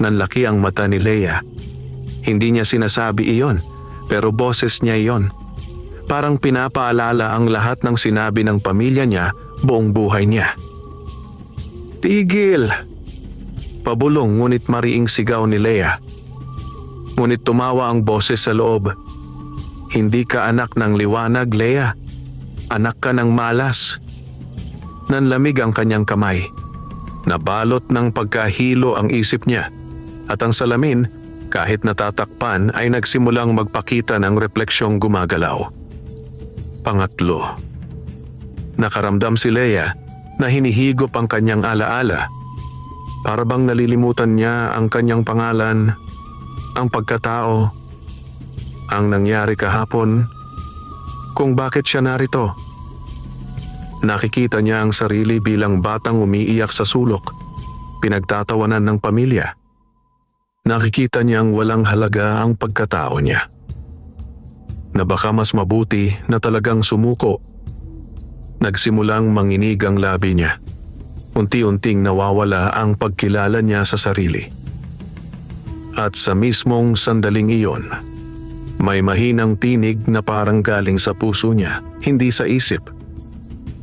Nanlaki ang mata ni Lea. Hindi niya sinasabi iyon, pero boses niya iyon. Parang pinapaalala ang lahat ng sinabi ng pamilya niya buong buhay niya. Tigil! Pabulong ngunit mariing sigaw ni Lea. Ngunit tumawa ang boses sa loob. Hindi ka anak ng liwanag, Leia. Anak ka ng malas. Nanlamig ang kanyang kamay. Nabalot ng pagkahilo ang isip niya. At ang salamin, kahit natatakpan, ay nagsimulang magpakita ng refleksyong gumagalaw. Pangatlo. Nakaramdam si Leia na hinihigop ang kanyang alaala. Para bang nalilimutan niya ang kanyang pangalan, ang pagkatao, ang nangyari kahapon, kung bakit siya narito. Nakikita niya ang sarili bilang batang umiiyak sa sulok, pinagtatawanan ng pamilya. Nakikita niyang walang halaga ang pagkatao niya. Na baka mas mabuti na talagang sumuko. Nagsimulang manginig ang labi niya. Unti-unting nawawala ang pagkilala niya sa sarili. At sa mismong sandaling iyon, may mahinang tinig na parang galing sa puso niya, hindi sa isip.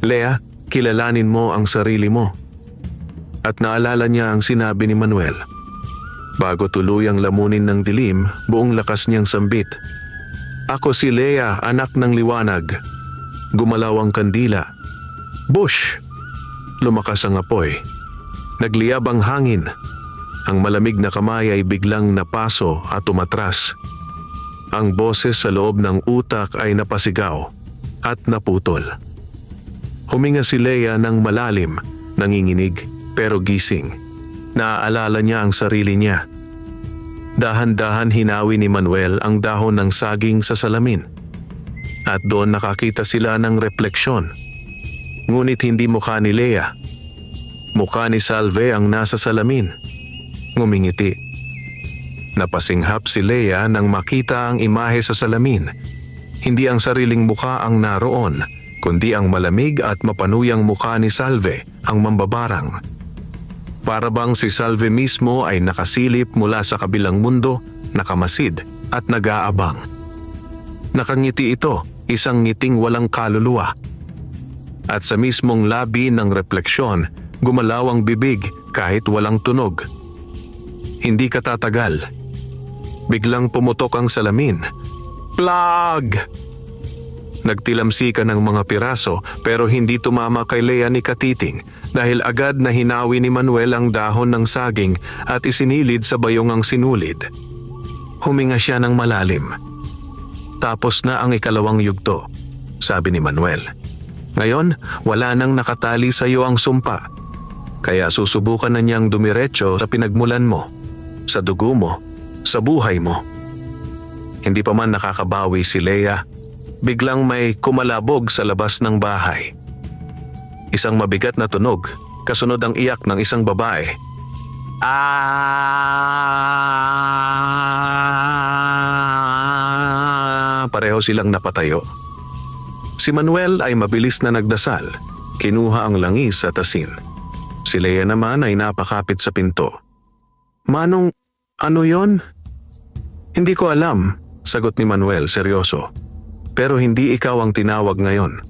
Leia, kilalanin mo ang sarili mo. At naalala niya ang sinabi ni Manuel. Bago tuluyang lamunin ng dilim, buong lakas niyang sambit. Ako si Leia, anak ng liwanag. Gumalaw ang kandila. Bush! Lumakas ang apoy. Nagliyab ang hangin. Ang malamig na kamay ay biglang napaso at umatras. Ang boses sa loob ng utak ay napasigaw at naputol. Huminga si Leia ng malalim, nanginginig pero gising. Naaalala niya ang sarili niya. Dahan-dahan hinawi ni Manuel ang dahon ng saging sa salamin. At doon nakakita sila ng refleksyon. Ngunit hindi mukha ni Leia. Mukha ni Salve ang nasa salamin. Ngumingiti. Napasinghap si Leia nang makita ang imahe sa salamin. Hindi ang sariling mukha ang naroon, kundi ang malamig at mapanuyang mukha ni Salve, ang mambabarang. Para bang si Salve mismo ay nakasilip mula sa kabilang mundo, nakamasid at nag-aabang. Nakangiti ito, isang ngiting walang kaluluwa. At sa mismong labi ng refleksyon, gumalaw ang bibig kahit walang tunog. Hindi katatagal. Biglang pumutok ang salamin. Plag! Nagtilamsika ng mga piraso pero hindi tumama kay Leia ni Katiting dahil agad na hinawi ni Manuel ang dahon ng saging at isinilid sa bayong ang sinulid. Huminga siya ng malalim. Tapos na ang ikalawang yugto, sabi ni Manuel. Ngayon, wala nang nakatali sa iyo ang sumpa. Kaya susubukan na niyang dumiretso sa pinagmulan mo, sa dugo mo, sa buhay mo. Hindi pa man nakakabawi si Leia, biglang may kumalabog sa labas ng bahay. Isang mabigat na tunog, kasunod ang iyak ng isang babae. Pareho silang napatayo. Si Manuel ay mabilis na nagdasal, kinuha ang langis at asin. Si Leia naman ay napakapit sa pinto. Manong, ano yon? Hindi ko alam, sagot ni Manuel seryoso. Pero hindi ikaw ang tinawag ngayon.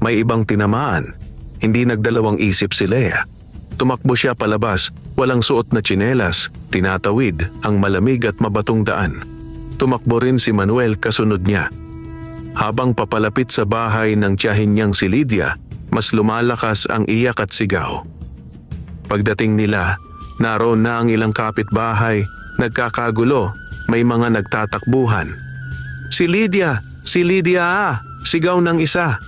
May ibang tinamaan. Hindi nagdalawang isip si Leia. Tumakbo siya palabas, walang suot na tsinelas, tinatawid ang malamig at mabatong daan. Tumakbo rin si Manuel kasunod niya. Habang papalapit sa bahay ng tiyahin niyang si Lydia, mas lumalakas ang iyak at sigaw. Pagdating nila, naroon na ang ilang kapitbahay, nagkakagulo, may mga nagtatakbuhan. Si Lydia! Si Lydia! Sigaw ng isa.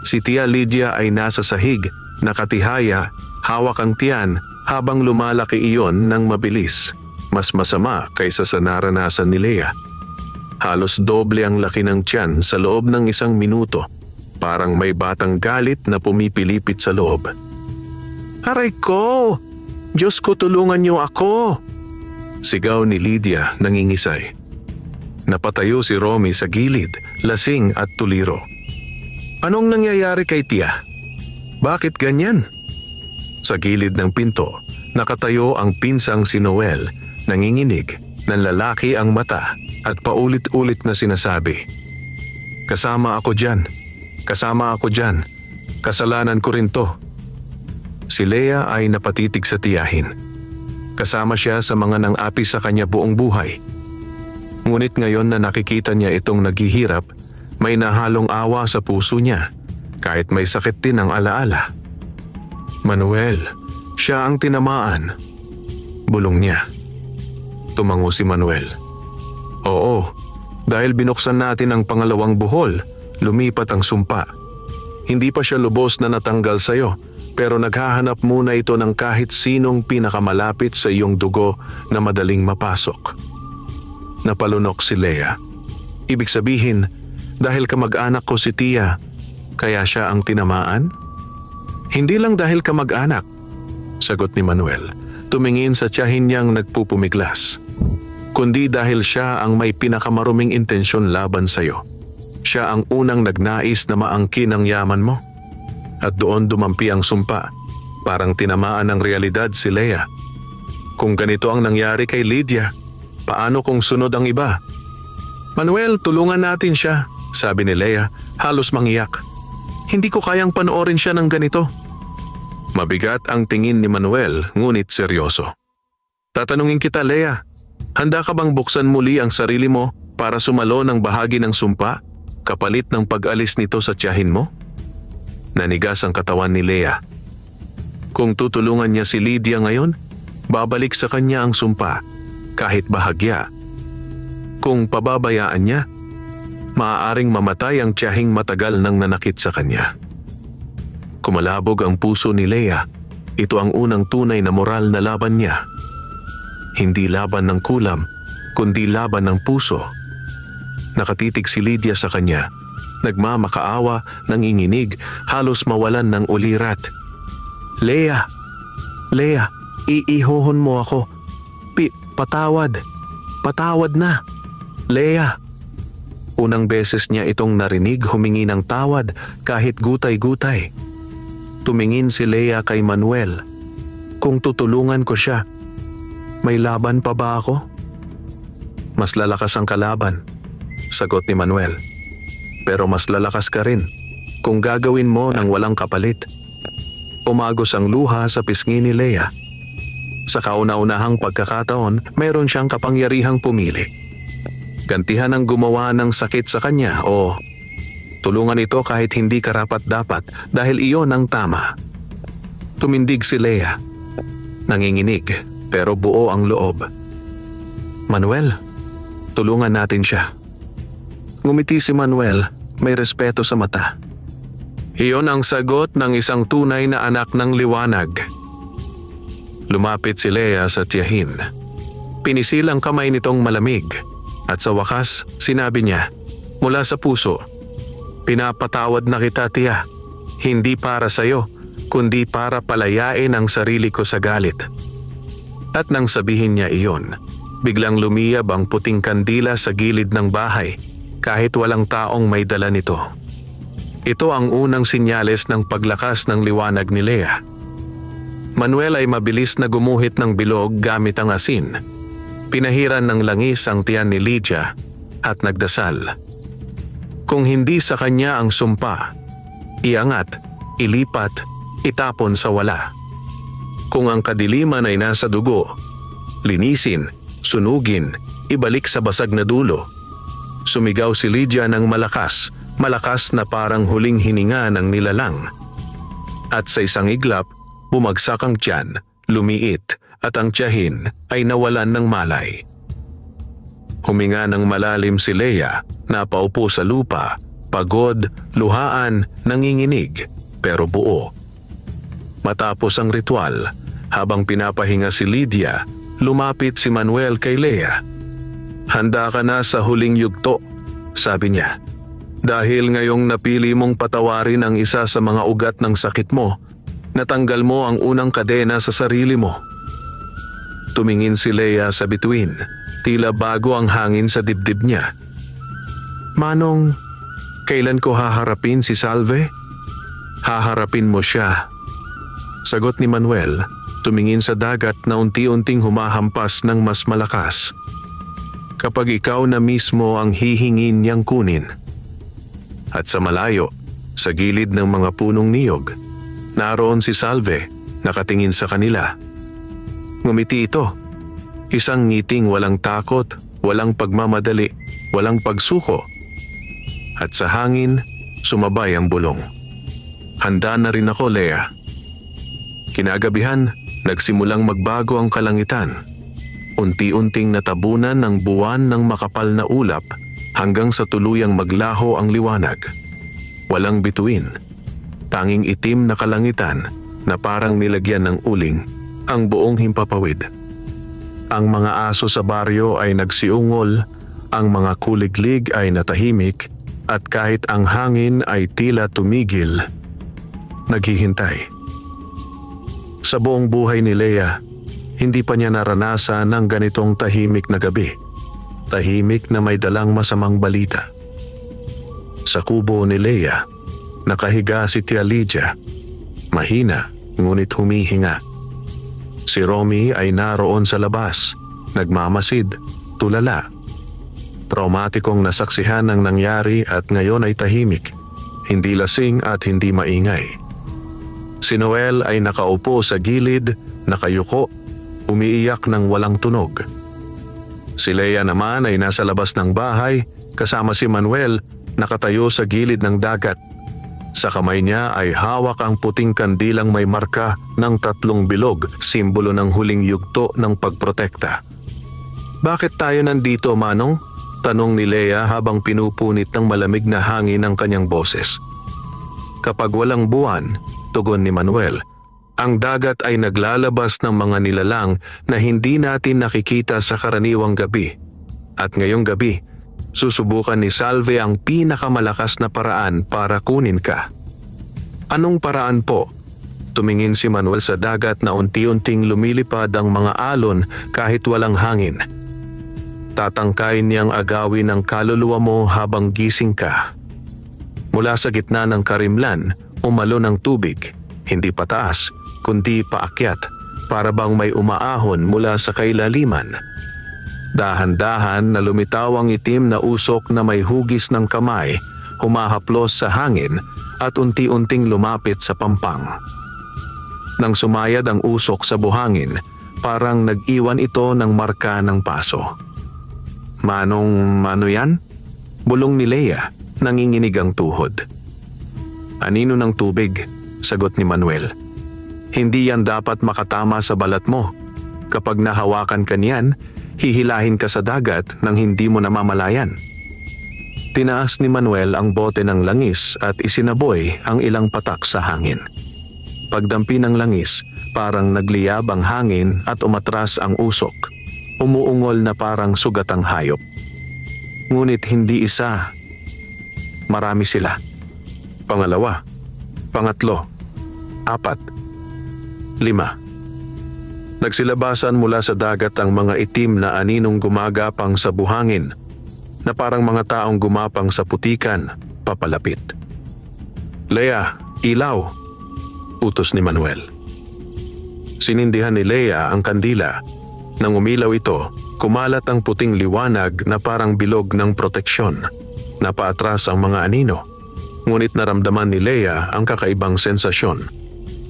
Si Tia Lydia ay nasa sahig, nakatihaya, hawak ang tiyan habang lumalaki iyon ng mabilis. Mas masama kaysa sa naranasan ni Leia. Halos doble ang laki ng tiyan sa loob ng isang minuto. Parang may batang galit na pumipilipit sa loob. Aray ko! Diyos ko, tulungan niyo ako! Sigaw ni Lydia nangingisay. Napatayo si Romy sa gilid, lasing at tuliro. Anong nangyayari kay Tia? Bakit ganyan? Sa gilid ng pinto, nakatayo ang pinsang si Noel, nanginginig, nanlalaki ang mata at paulit-ulit na sinasabi. Kasama ako dyan. Kasama ako dyan. Kasalanan ko rin to. Si Leia ay napatitig sa tiyahin. Kasama siya sa mga nang-api sa kanya buong buhay. Ngunit ngayon na nakikita niya itong naghihirap, may nahalong awa sa puso niya, kahit may sakit din ang alaala. Manuel, siya ang tinamaan. Bulong niya. Tumango si Manuel. Oo, dahil binuksan natin ang pangalawang buhol, lumipat ang sumpa. Hindi pa siya lubos na natanggal sa'yo, pero naghahanap muna ito ng kahit sinong pinakamalapit sa iyong dugo na madaling mapasok. Napalunok si Lea. Ibig sabihin, dahil kamag-anak ko si Tia, kaya siya ang tinamaan? Hindi lang dahil kamag-anak, sagot ni Manuel, tumingin sa tiyahin niyang nagpupumiglas. Kundi dahil siya ang may pinakamaruming intensyon laban sa'yo. Siya ang unang nagnais na maangkin ang yaman mo. At doon dumampi ang sumpa, parang tinamaan ng realidad si Lea. Kung ganito ang nangyari kay Lydia, paano kung sunod ang iba? Manuel, tulungan natin siya, sabi ni Lea, halos mangiyak. Hindi ko kayang panoorin siya ng ganito. Mabigat ang tingin ni Manuel, ngunit seryoso. Tatanungin kita, Lea, handa ka bang buksan muli ang sarili mo para sumalo ng bahagi ng sumpa, kapalit ng pag-alis nito sa tiyahin mo? Nanigas ang katawan ni Lea. Kung tutulungan niya si Lydia ngayon, babalik sa kanya ang sumpa, kahit bahagya. Kung pababayaan niya, maaaring mamatay ang tiyahing matagal nang nanakit sa kanya. Kumalabog ang puso ni Lea. Ito ang unang tunay na moral na laban niya. Hindi laban ng kulam, kundi laban ng puso. Nakatitig si Lydia sa kanya, nagmamakaawa, nanginginig, halos mawalan ng ulirat. Lea, iihohon mo ako. Patawad na. Lea. Unang beses niya itong narinig humingi ng tawad kahit gutay-gutay. Tumingin si Lea kay Manuel. Kung tutulungan ko siya, may laban pa ba ako? Mas lalakas ang kalaban, sagot ni Manuel. Pero mas lalakas ka rin kung gagawin mo ng walang kapalit. Umagos ang luha sa pisngi ni Lea. Sa kauna-unahang pagkakataon, mayroon siyang kapangyarihang pumili. Gantihan ang gumawa ng sakit sa kanya o tulungan ito kahit hindi karapat-dapat dahil iyon ang tama. Tumindig si Lea. Nanginginig pero buo ang loob. Manuel, tulungan natin siya. Ngumiti si Manuel, may respeto sa mata. Iyon ang sagot ng isang tunay na anak ng liwanag. Lumapit si Lea sa tiyahin. Pinisil ang kamay nitong malamig at sa wakas sinabi niya mula sa puso, pinapatawad na kita, tiya. Hindi para sa'yo, kundi para palayain ang sarili ko sa galit. At nang sabihin niya iyon, biglang lumiyab ang puting kandila sa gilid ng bahay kahit walang taong may dala nito. Ito ang unang sinyales ng paglakas ng liwanag ni Lea. Manuel ay mabilis na gumuhit ng bilog gamit ang asin. Pinahiran ng langis ang tiyan ni Lydia at nagdasal. Kung hindi sa kanya ang sumpa, iangat, ilipat, itapon sa wala. Kung ang kadiliman ay nasa dugo, linisin, sunugin, ibalik sa basag na dulo. Sumigaw si Lydia ng malakas, malakas na parang huling hininga ng nilalang. At sa isang iglap, bumagsak ang tiyan, lumiit, at ang tiyahin ay nawalan ng malay. Huminga ng malalim si Lea, napaupo sa lupa, pagod, luhaan, nanginginig, pero buo. Matapos ang ritual, habang pinapahinga si Lydia, lumapit si Manuel kay Lea. Handa ka na sa huling yugto, sabi niya. Dahil ngayong napili mong patawarin ang isa sa mga ugat ng sakit mo, natanggal mo ang unang kadena sa sarili mo. Tumingin si Lea sa bituin, tila bago ang hangin sa dibdib niya. Manong, kailan ko haharapin si Salve? Haharapin mo siya. Sagot ni Manuel, tumingin sa dagat na unti-unting humahampas ng mas malakas. Kapag ikaw na mismo ang hihingin niyang kunin. At sa malayo, sa gilid ng mga punong niyog, naroon si Salve, nakatingin sa kanila. Ngumiti ito, isang ngiting walang takot, walang pagmamadali, walang pagsuko. At sa hangin, sumabay ang bulong. Handa na rin ako, Lea. Kinagabihan, nagsimulang magbago ang kalangitan. Unti-unting natabunan ng buwan ng makapal na ulap hanggang sa tuluyang maglaho ang liwanag. Walang bituin, tanging itim na kalangitan na parang nilagyan ng uling ang buong himpapawid. Ang mga aso sa baryo ay nagsiungol, ang mga kuliglig ay natahimik, at kahit ang hangin ay tila tumigil, naghihintay. Sa buong buhay ni Lea, hindi pa niya naranasan ng ganitong tahimik na gabi. Tahimik na may dalang masamang balita. Sa kubo ni Lea, nakahiga si Tia Lydia. Mahina, ngunit humihinga. Si Romy ay naroon sa labas, nagmamasid, tulala. Traumatikong nasaksihan ang nangyari at ngayon ay tahimik, hindi lasing at hindi maingay. Si Noel ay nakaupo sa gilid, nakayuko, umiiyak ng walang tunog. Si Lea naman ay nasa labas ng bahay, kasama si Manuel, nakatayo sa gilid ng dagat. Sa kamay niya ay hawak ang puting kandilang may marka ng 3 bilog, simbolo ng huling yugto ng pagprotekta. "Bakit tayo nandito, Manong?" tanong ni Lea habang pinupunit ng malamig na hangin ang kanyang boses. "Kapag walang buwan," tugon ni Manuel, "ang dagat ay naglalabas ng mga nilalang na hindi natin nakikita sa karaniwang gabi. At ngayong gabi, susubukan ni Salve ang pinakamalakas na paraan para kunin ka." "Anong paraan po?" Tumingin si Manuel sa dagat na unti-unting lumilipad ang mga alon kahit walang hangin. "Tatangkayin niyang agawin ang kaluluwa mo habang gising ka." Mula sa gitna ng karimlan, umalon ang tubig, hindi pataas, kundi paakyat, para bang may umaahon mula sa kailaliman. Dahan-dahan na lumitaw ang itim na usok na may hugis ng kamay, humahaplos sa hangin at unti-unting lumapit sa pampang. Nang sumayad ang usok sa buhangin, parang nag-iwan ito ng marka ng paso. "Manong, ano yan?" bulong ni Lea, nanginginig ang tuhod. "Anino ng tubig?" sagot ni Manuel. "Hindi yan dapat makatama sa balat mo. Kapag nahawakan ka niyan, hihilahin ka sa dagat nang hindi mo namamalayan." Tinaas ni Manuel ang bote ng langis at isinaboy ang ilang patak sa hangin. Pagdampi ng langis, parang nagliyab ang hangin at umatras ang usok. Umuungol na parang sugatang hayop. Ngunit hindi isa. Marami sila. Pangalawa, pangatlo, 4, 5. Nagsilabasan mula sa dagat ang mga itim na aninong gumagapang sa buhangin, na parang mga taong gumapang sa putikan, papalapit. "Lea, ilaw!" utos ni Manuel. Sinindihan ni Lea ang kandila. Nang umilaw ito, kumalat ang puting liwanag na parang bilog ng proteksyon. Napaatras ang mga anino. Ngunit naramdaman ni Lea ang kakaibang sensasyon.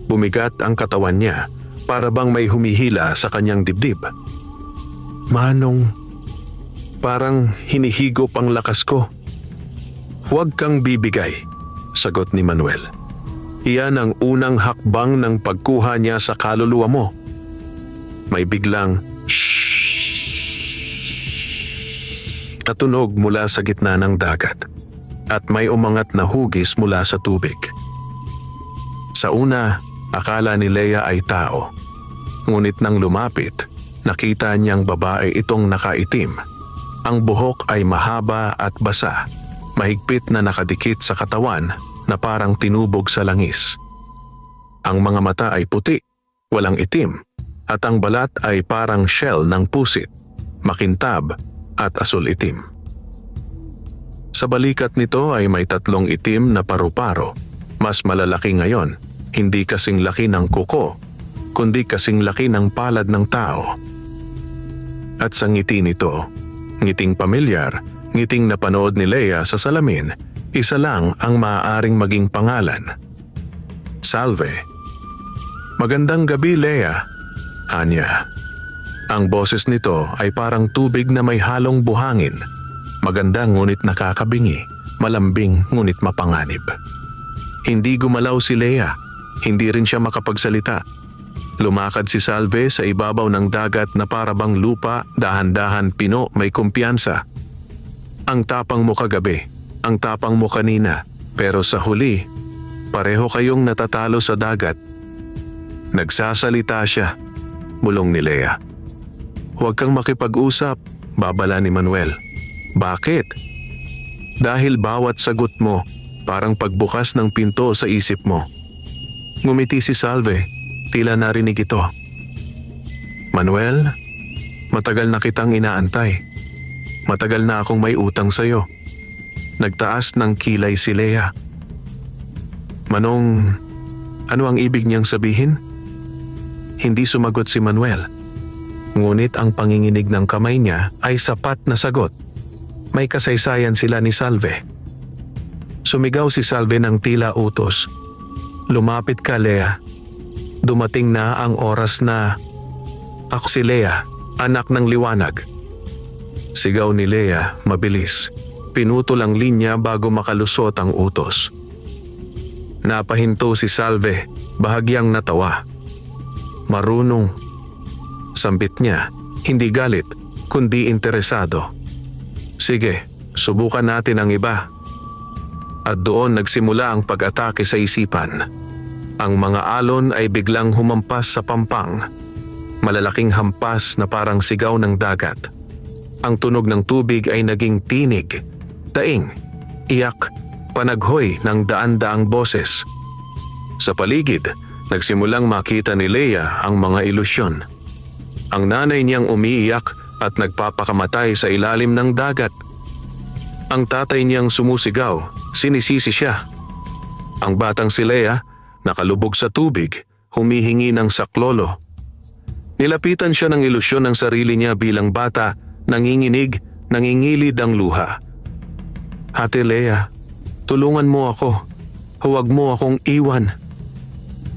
Bumigat ang katawan niya, para bang may humihila sa kanyang dibdib. "Manong, parang hinihigop ang lakas ko." "Huwag kang bibigay," sagot ni Manuel. "Iyan ang unang hakbang ng pagkuha niya sa kaluluwa mo." May biglang na tunog mula sa gitna ng dagat at may umangat na hugis mula sa tubig. Sa una, akala ni Lea ay tao. Ngunit nang lumapit, nakita niyang babae itong nakaitim. Ang buhok ay mahaba at basa, mahigpit na nakadikit sa katawan na parang tinubog sa langis. Ang mga mata ay puti, walang itim, at ang balat ay parang shell ng pusit, makintab at asul-itim. Sa balikat nito ay may 3 itim na paru-paro, mas malalaki ngayon, hindi kasing laki ng kuko, kundi kasing laki ng palad ng tao. At sa ngiti nito, ngiting pamilyar, ngiting napanood ni Lea sa salamin, isa lang ang maaaring maging pangalan. Salve. "Magandang gabi, Lea," anya. Ang boses nito ay parang tubig na may halong buhangin. Maganda ngunit nakakabingi, malambing ngunit mapanganib. Hindi gumalaw si Lea, hindi rin siya makapagsalita. Lumakad si Salve sa ibabaw ng dagat na parabang lupa, dahan-dahan pino may kumpiyansa. Ang tapang mo kagabi, ang tapang mo kanina, pero sa huli, pareho kayong natatalo sa dagat. Nagsasalita siya, bulong ni Lea. Huwag kang makipag-usap, babala ni Manuel. Bakit? Dahil bawat sagot mo, parang pagbukas ng pinto sa isip mo. Ngumiti si Salve, tila narinig ito. Manuel, matagal na kitang inaantay. Matagal na akong may utang sa'yo. Nagtaas ng kilay si Lea. Manong, ano ang ibig niyang sabihin? Hindi sumagot si Manuel. Ngunit ang panginginig ng kamay niya ay sapat na sagot. May kasaysayan sila ni Salve. Sumigaw si Salve ng tila utos. Lumapit ka, Lea. Dumating na ang oras na... Ako si Lea, anak ng liwanag. Sigaw ni Lea, mabilis. Pinutol ang linya bago makalusot ang utos. Napahinto si Salve, bahagyang natawa. Marunong. Sambit niya, hindi galit, kundi interesado. Sige, subukan natin ang iba. At doon nagsimula ang pag-atake sa isipan. Ang mga alon ay biglang humampas sa pampang. Malalaking hampas na parang sigaw ng dagat. Ang tunog ng tubig ay naging tinig, daing, iyak, panaghoy ng daan-daang boses. Sa paligid, nagsimulang makita ni Lea ang mga ilusyon. Ang nanay niyang umiiyak at nagpapakamatay sa ilalim ng dagat. Ang tatay niyang sumusigaw, sinisisi siya. Ang batang si Lea, nakalubog sa tubig, humihingi ng saklolo. Nilapitan siya ng ilusyon ng sarili niya bilang bata, nanginginig, nangingilid ang luha. Ate Lea, tulungan mo ako. Huwag mo akong iwan.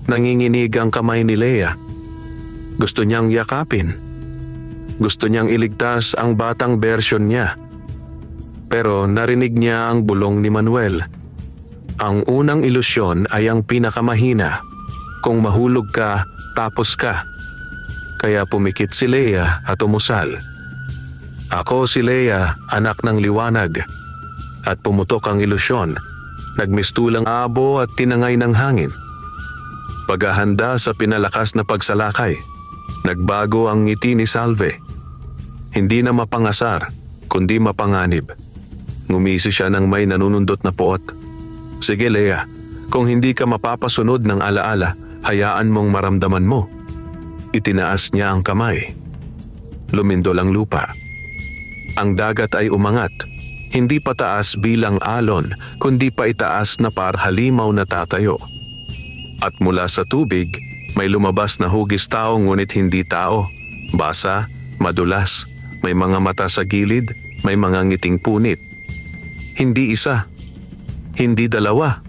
Nanginginig ang kamay ni Lea. Gusto niyang yakapin. Gusto niyang iligtas ang batang bersyon niya. Pero narinig niya ang bulong ni Manuel. Ang unang ilusyon ay ang pinakamahina. Kung mahulog ka, tapos ka. Kaya pumikit si Lea at umusal. Ako si Lea, anak ng liwanag. At pumutok ang ilusyon. Nagmistulang abo at tinangay ng hangin. Paghahanda sa pinalakas na pagsalakay. Nagbago ang ngiti ni Salve. Hindi na mapangasar, kundi mapanganib. Ngumisi siya ng may nanunundot na puot. Sige Lea, kung hindi ka mapapasunod ng alaala, hayaan mong maramdaman mo. Itinaas niya ang kamay. Lumindol ang lupa. Ang dagat ay umangat. Hindi pataas bilang alon, kundi paitaas na par halimaw na tatayo. At mula sa tubig, may lumabas na hugis tao ngunit hindi tao. Basa, madulas, may mga mata sa gilid, may mga ngiting punit. Hindi isa, hindi dalawa,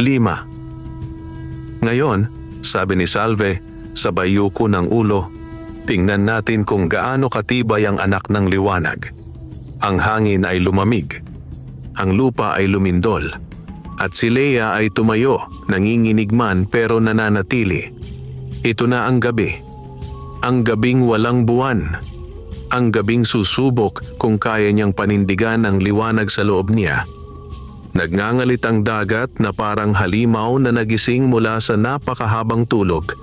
5. Ngayon, sabi ni Salve, sa bayuko ng ulo, tingnan natin kung gaano katibay ang anak ng liwanag. Ang hangin ay lumamig, ang lupa ay lumindol, at si Lea ay tumayo, nanginginig man pero nananatili. Ito na ang gabi. Ang gabing walang buwan. Ang gabing susubok kung kaya niyang panindigan ang liwanag sa loob niya. Nagngangalit ang dagat na parang halimaw na nagising mula sa napakahabang tulog.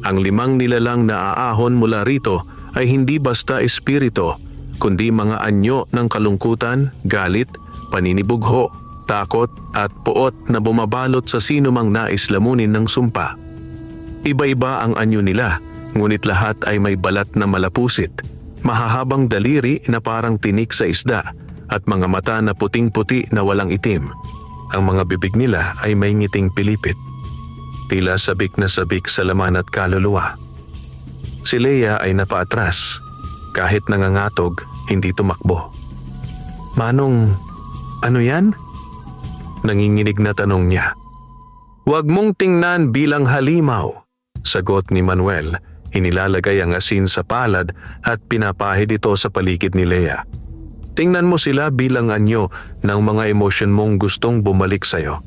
Ang 5 nilalang na aahon mula rito ay hindi basta espiritu, kundi mga anyo ng kalungkutan, galit, paninibugho, takot at puot na bumabalot sa sinumang nais lamunin ng sumpa. Iba-iba ang anyo nila, ngunit lahat ay may balat na malapusit, mahahabang daliri na parang tinik sa isda, at mga mata na puting-puti na walang itim. Ang mga bibig nila ay may ngiting pilipit. Tila sabik na sabik sa laman at kaluluwa. Si Lea ay napaatras. Kahit nangangatog, hindi tumakbo. Manong, ano yan? Nanginginig na tanong niya. Huwag mong tingnan bilang halimaw, sagot ni Manuel. Inilalagay ang asin sa palad at pinapahid ito sa paligid ni Leia. Tingnan mo sila bilang anyo ng mga emosyon mong gustong bumalik sa'yo.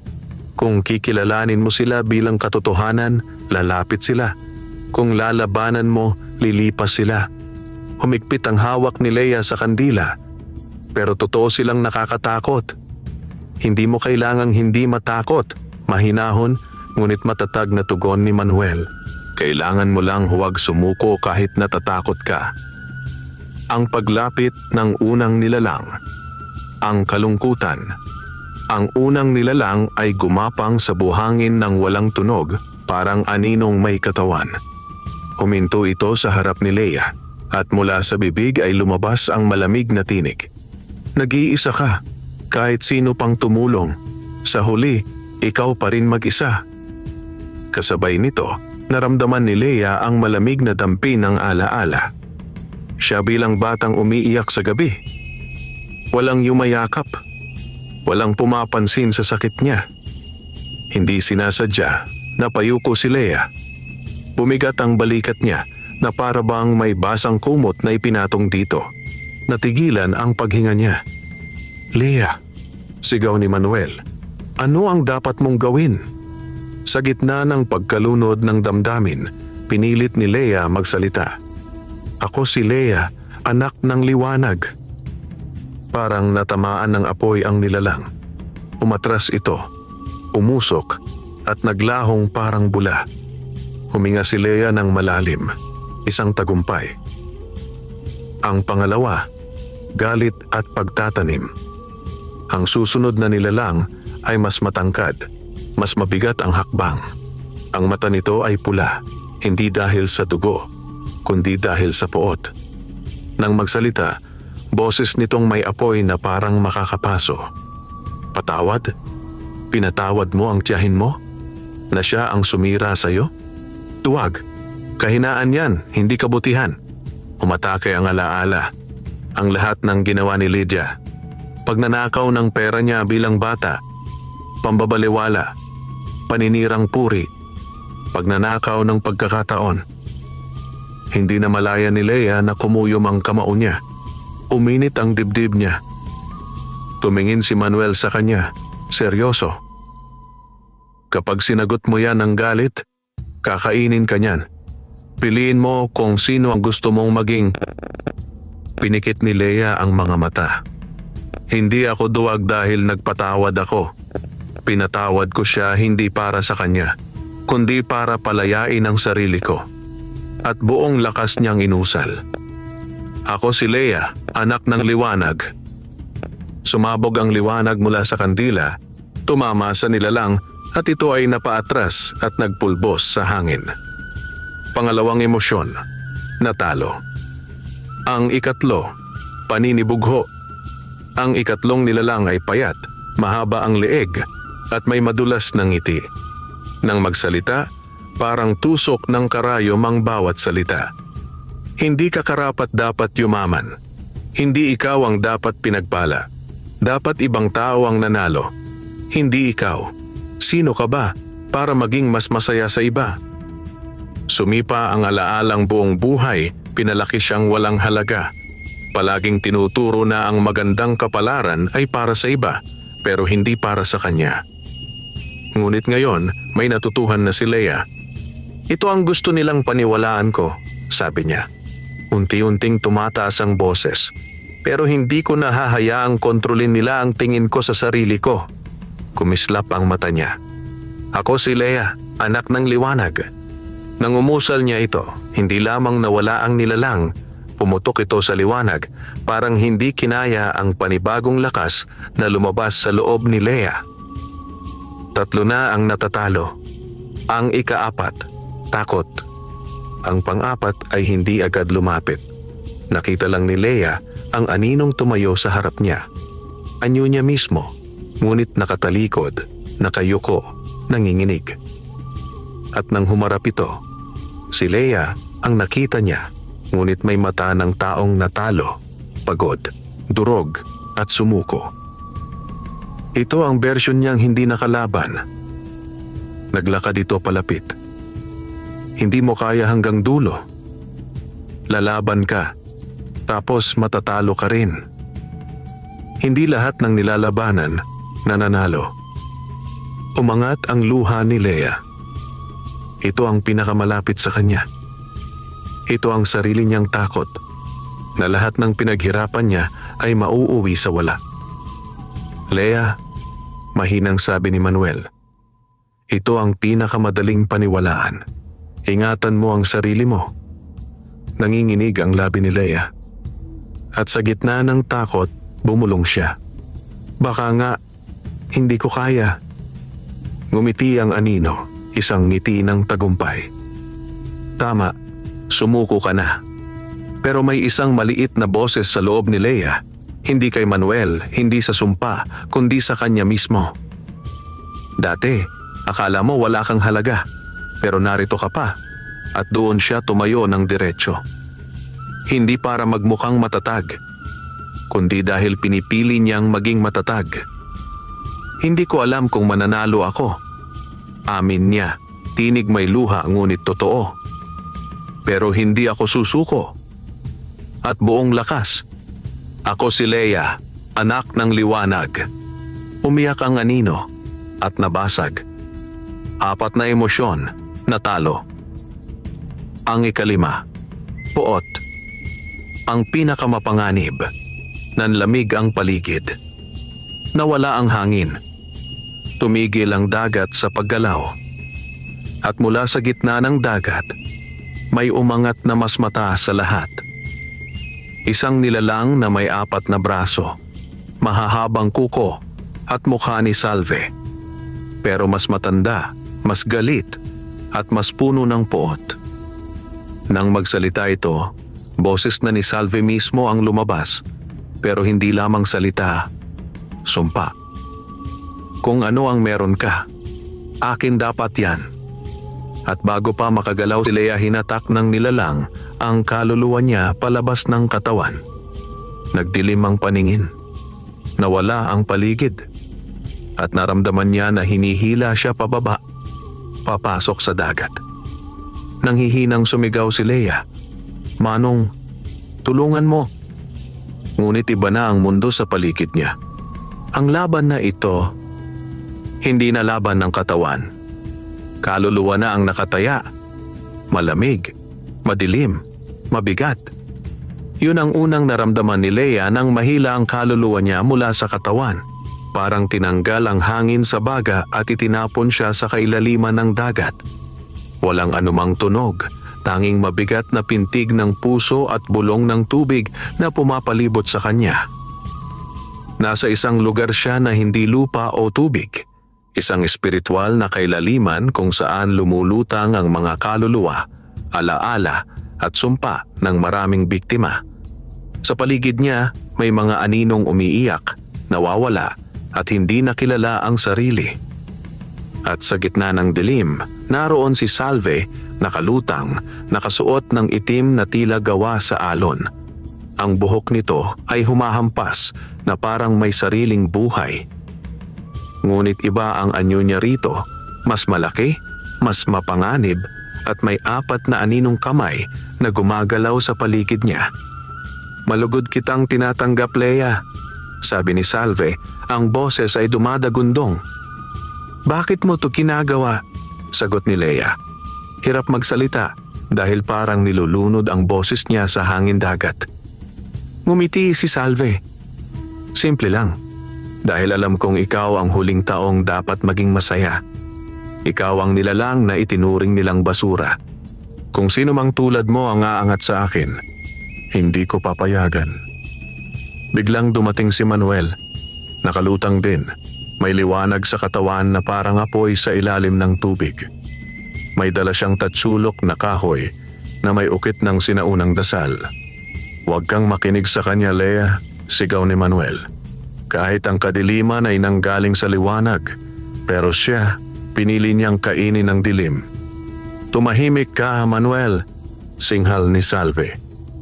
Kung kikilalanin mo sila bilang katotohanan, lalapit sila. Kung lalabanan mo, lilipas sila. Humigpit ang hawak ni Leia sa kandila, pero totoo silang nakakatakot. Hindi mo kailangang hindi matakot, mahinahon, ngunit matatag na tugon ni Manuel. Kailangan mo lang huwag sumuko kahit natatakot ka. Ang paglapit ng unang nilalang. Ang kalungkutan. Ang unang nilalang ay gumapang sa buhangin ng walang tunog, parang aninong may katawan. Huminto ito sa harap ni Leia at mula sa bibig ay lumabas ang malamig na tinig. Nag-iisa ka, kahit sino pang tumulong. Sa huli, ikaw pa rin mag-isa. Kasabay nito, naramdaman ni Leia ang malamig na dampi ng alaala. Siya bilang batang umiiyak sa gabi. Walang yumayakap. Walang pumapansin sa sakit niya. Hindi sinasadya, napayuko si Leia. Bumigat ang balikat niya na para bang may basang kumot na ipinatong dito. Natigilan ang paghinga niya. Leia, sigaw ni Manuel, ano ang dapat mong gawin? Sa gitna ng pagkalunod ng damdamin, pinilit ni Leia magsalita. Ako si Leia, anak ng liwanag. Parang natamaan ng apoy ang nilalang. Umatras ito, umusok at naglahong parang bula. Huminga si Leia ng malalim, isang tagumpay. Ang pangalawa, galit at pagtatanim. Ang susunod na nilalang ay mas matangkad, mas mabigat ang hakbang. Ang mata nito ay pula, hindi dahil sa dugo, kundi dahil sa puot. Nang magsalita, boses nitong may apoy na parang makakapaso. Patawad? Pinatawad mo ang tiyahin mo? Na siya ang sumira sa'yo? Tuwag. Kahinaan yan, hindi kabutihan. Umatake ang alaala. Ang lahat ng ginawa ni Lydia. Pagnanakaw ng pera niya bilang bata. Pambabaliwala. Paninirang puri. Pagnanakaw ng pagkakataon. Hindi na malaya ni Leia na kumuyom ang kamao niya. Uminit ang dibdib niya. Tumingin si Manuel sa kanya, seryoso. Kapag sinagot mo yan ng galit, kakainin ka niyan. Piliin mo kung sino ang gusto mong maging. Pinikit ni Leia ang mga mata. Hindi ako duwag dahil nagpatawad ako. Pinatawad ko siya hindi para sa kanya, kundi para palayain ang sarili ko. At buong lakas niyang inusal. Ako si Leia, anak ng liwanag. Sumabog ang liwanag mula sa kandila, tumama sa nilalang at ito ay napaatras at nagpulbos sa hangin. Pangalawang emosyon, natalo. Ang ikatlo, paninibugho. Ang ikatlong nilalang ay payat, mahaba ang leeg at may madulas ng ngiti. Nang magsalita, parang tusok ng karayom ang bawat salita. Hindi ka karapat dapat yumaman. Hindi ikaw ang dapat pinagpala. Dapat ibang tao ang nanalo. Hindi ikaw. Sino ka ba para maging mas masaya sa iba? Sumipa ang alaalang buong buhay, pinalaki siyang walang halaga. Palaging tinuturo na ang magandang kapalaran ay para sa iba, pero hindi para sa kanya. Ngunit ngayon, may natutuhan na si Leia. Ito ang gusto nilang paniwalaan ko, sabi niya. Unti-unting tumataas ang boses, pero hindi ko nahahayaang kontrolin nila ang tingin ko sa sarili ko. Kumislap ang mata niya. Ako si Leia, anak ng liwanag. Nang umusal niya ito, hindi lamang nawala ang nilalang, pumutok ito sa liwanag, parang hindi kinaya ang panibagong lakas na lumabas sa loob ni Leia. Tatlo na ang natatalo. Ang ikaapat, takot. Ang pang-apat ay hindi agad lumapit. Nakita lang ni Leia ang aninong tumayo sa harap niya. Anyo niya mismo, ngunit nakatalikod, nakayuko, nanginginig. At nang humarap ito, si Leia ang nakita niya, ngunit may mata ng taong natalo, pagod, durog at sumuko. Ito ang bersyon niyang hindi nakalaban. Naglakad ito palapit. Hindi mo kaya hanggang dulo, lalaban ka, tapos matatalo ka rin. Hindi lahat ng nilalabanan nananalo. Umangat ang luha ni Leia. Ito ang pinakamalapit sa kanya. Ito ang sarili niyang takot na lahat ng pinaghirapan niya ay mauuwi sa wala. Leia, mahinang sabi ni Manuel, ito ang pinakamadaling paniwalaan. Ingatan mo ang sarili mo. Nanginginig ang labi ni Leia. At sa gitna ng takot, bumulong siya. Baka nga, hindi ko kaya. Ngumiti ang anino, isang ngiti ng tagumpay. Tama, sumuko ka na. Pero may isang maliit na boses sa loob ni Leia, hindi kay Manuel, hindi sa sumpa, kundi sa kanya mismo. Dati, akala mo wala kang halaga, pero narito ka pa, at doon siya tumayo ng diretso. Hindi para magmukhang matatag, kundi dahil pinipili niyang maging matatag. Hindi ko alam kung mananalo ako. Amin niya, tinig may luha ngunit totoo. Pero hindi ako susuko. At buong lakas. Ako si Leia, anak ng liwanag. Umiyak ang anino at nabasag. 4 na emosyon, natalo. Ang ikalima, puot. Ang pinakamapanganib, nanlamig ang paligid. Nawala ang hangin. Tumigil ang dagat sa paggalaw. At mula sa gitna ng dagat, may umangat na mas mataas sa lahat. Isang nilalang na may 4 na braso, mahahabang kuko at mukha ni Salve. Pero mas matanda, mas galit at mas puno ng puot. Nang magsalita ito, boses na ni Salve mismo ang lumabas, pero hindi lamang salita, sumpa. Kung ano ang meron ka, akin dapat yan. At bago pa makagalaw si Leia, hinatak ng nilalang ang kaluluwa niya palabas ng katawan. Nagdilim ang paningin. Nawala ang paligid. At naramdaman niya na hinihila siya pababa, papasok sa dagat. Nanghihinang sumigaw si Leia, "Manong, tulungan mo." Ngunit iba na ang mundo sa paligid niya. Ang laban na ito, hindi na laban ng katawan. Kaluluwa na ang nakataya. Malamig, madilim, mabigat. Yun ang unang naramdaman ni Leia nang mahila ang kaluluwa niya mula sa katawan. Parang tinanggal ang hangin sa baga at itinapon siya sa kailaliman ng dagat. Walang anumang tunog, tanging mabigat na pintig ng puso at bulong ng tubig na pumapalibot sa kanya. Nasa isang lugar siya na hindi lupa o tubig. Isang espiritual na kailaliman kung saan lumulutang ang mga kaluluwa, alaala at sumpa ng maraming biktima. Sa paligid niya, may mga aninong umiiyak, nawawala at hindi nakilala ang sarili. At sa gitna ng dilim, naroon si Salve, nakalutang, nakasuot ng itim na tila gawa sa alon. Ang buhok nito ay humahampas na parang may sariling buhay. Ngunit iba ang anyo niya rito, mas malaki, mas mapanganib at may 4 na aninong kamay na gumagalaw sa paligid niya. "Malugod kitang tinatanggap, Leia," sabi ni Salve, ang boses ay dumadagundong. "Bakit mo to ginagawa?" sagot ni Leia. Hirap magsalita dahil parang nilulunod ang boses niya sa hangin dagat. Ngumiti si Salve. "Simple lang. Dahil alam kong ikaw ang huling taong dapat maging masaya. Ikaw ang nilalang na itinuring nilang basura. Kung sino mang tulad mo ang aangat sa akin, hindi ko papayagan." Biglang dumating si Manuel. Nakalutang din. May liwanag sa katawan na parang apoy sa ilalim ng tubig. May dala siyang tatsulok na kahoy na may ukit ng sinaunang dasal. "Huwag kang makinig sa kanya, Leia," sigaw ni Manuel. Kahit ang kadiliman ay nanggaling sa liwanag, pero siya, pinili niyang kainin ang dilim. "Tumahimik ka, Manuel," singhal ni Salve.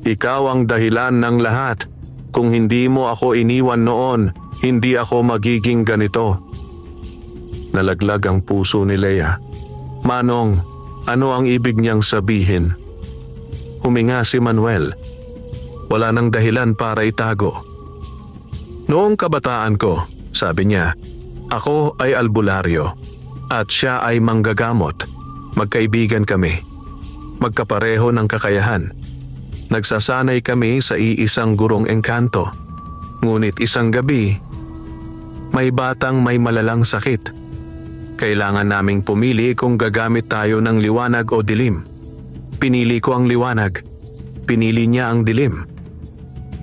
"Ikaw ang dahilan ng lahat. Kung hindi mo ako iniwan noon, hindi ako magiging ganito." Nalaglag ang puso ni Leia. Manong, ano ang ibig niyang sabihin? Huminga si Manuel. Wala nang dahilan para itago. Noong kabataan ko, sabi niya, ako ay albularyo at siya ay manggagamot. Magkaibigan kami. Magkapareho ng kakayahan. Nagsasanay kami sa iisang gurong engkanto. Ngunit isang gabi, may batang may malalang sakit. Kailangan naming pumili kung gagamit tayo ng liwanag o dilim. Pinili ko ang liwanag. Pinili niya ang dilim.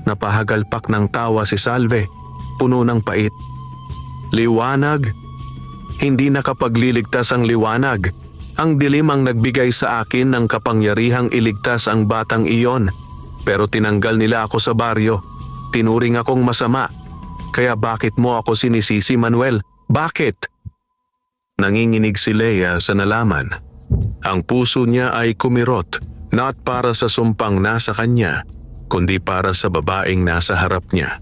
Napahagalpak ng tawa si Salve, puno ng pait. Liwanag? Hindi nakapagliligtas ang liwanag. Ang dilim ang nagbigay sa akin ng kapangyarihang iligtas ang batang iyon. Pero tinanggal nila ako sa baryo. Tinuring akong masama. Kaya bakit mo ako sinisisi, Manuel? Bakit? Nanginginig si Lea sa nalaman. Ang puso niya ay kumirot, not para sa sumpang nasa kanya, kundi para sa babaeng nasa harap niya.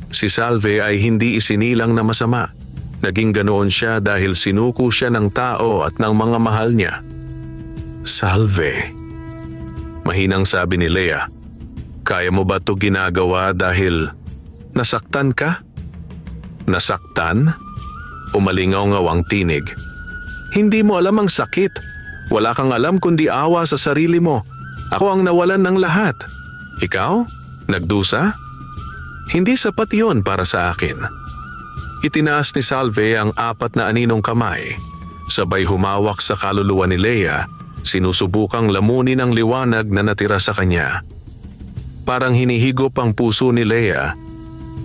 Si Salve ay hindi isinilang na masama. Naging ganoon siya dahil sinuko siya ng tao at ng mga mahal niya. Salve. Mahinang sabi ni Lea, kaya mo ba ito ginagawa dahil nasaktan ka? Nasaktan? Umalingaw-ngaw ang tinig. Hindi mo alam ang sakit. Wala kang alam kundi awa sa sarili mo. Ako ang nawalan ng lahat. Ikaw? Nagdusa? Hindi sapat yon para sa akin. Itinaas ni Salve ang 4 na aninong kamay. Sabay humawak sa kaluluwa ni Lea, sinusubukang lamunin ang liwanag na natira sa kanya. Parang hinihigop ang puso ni Lea.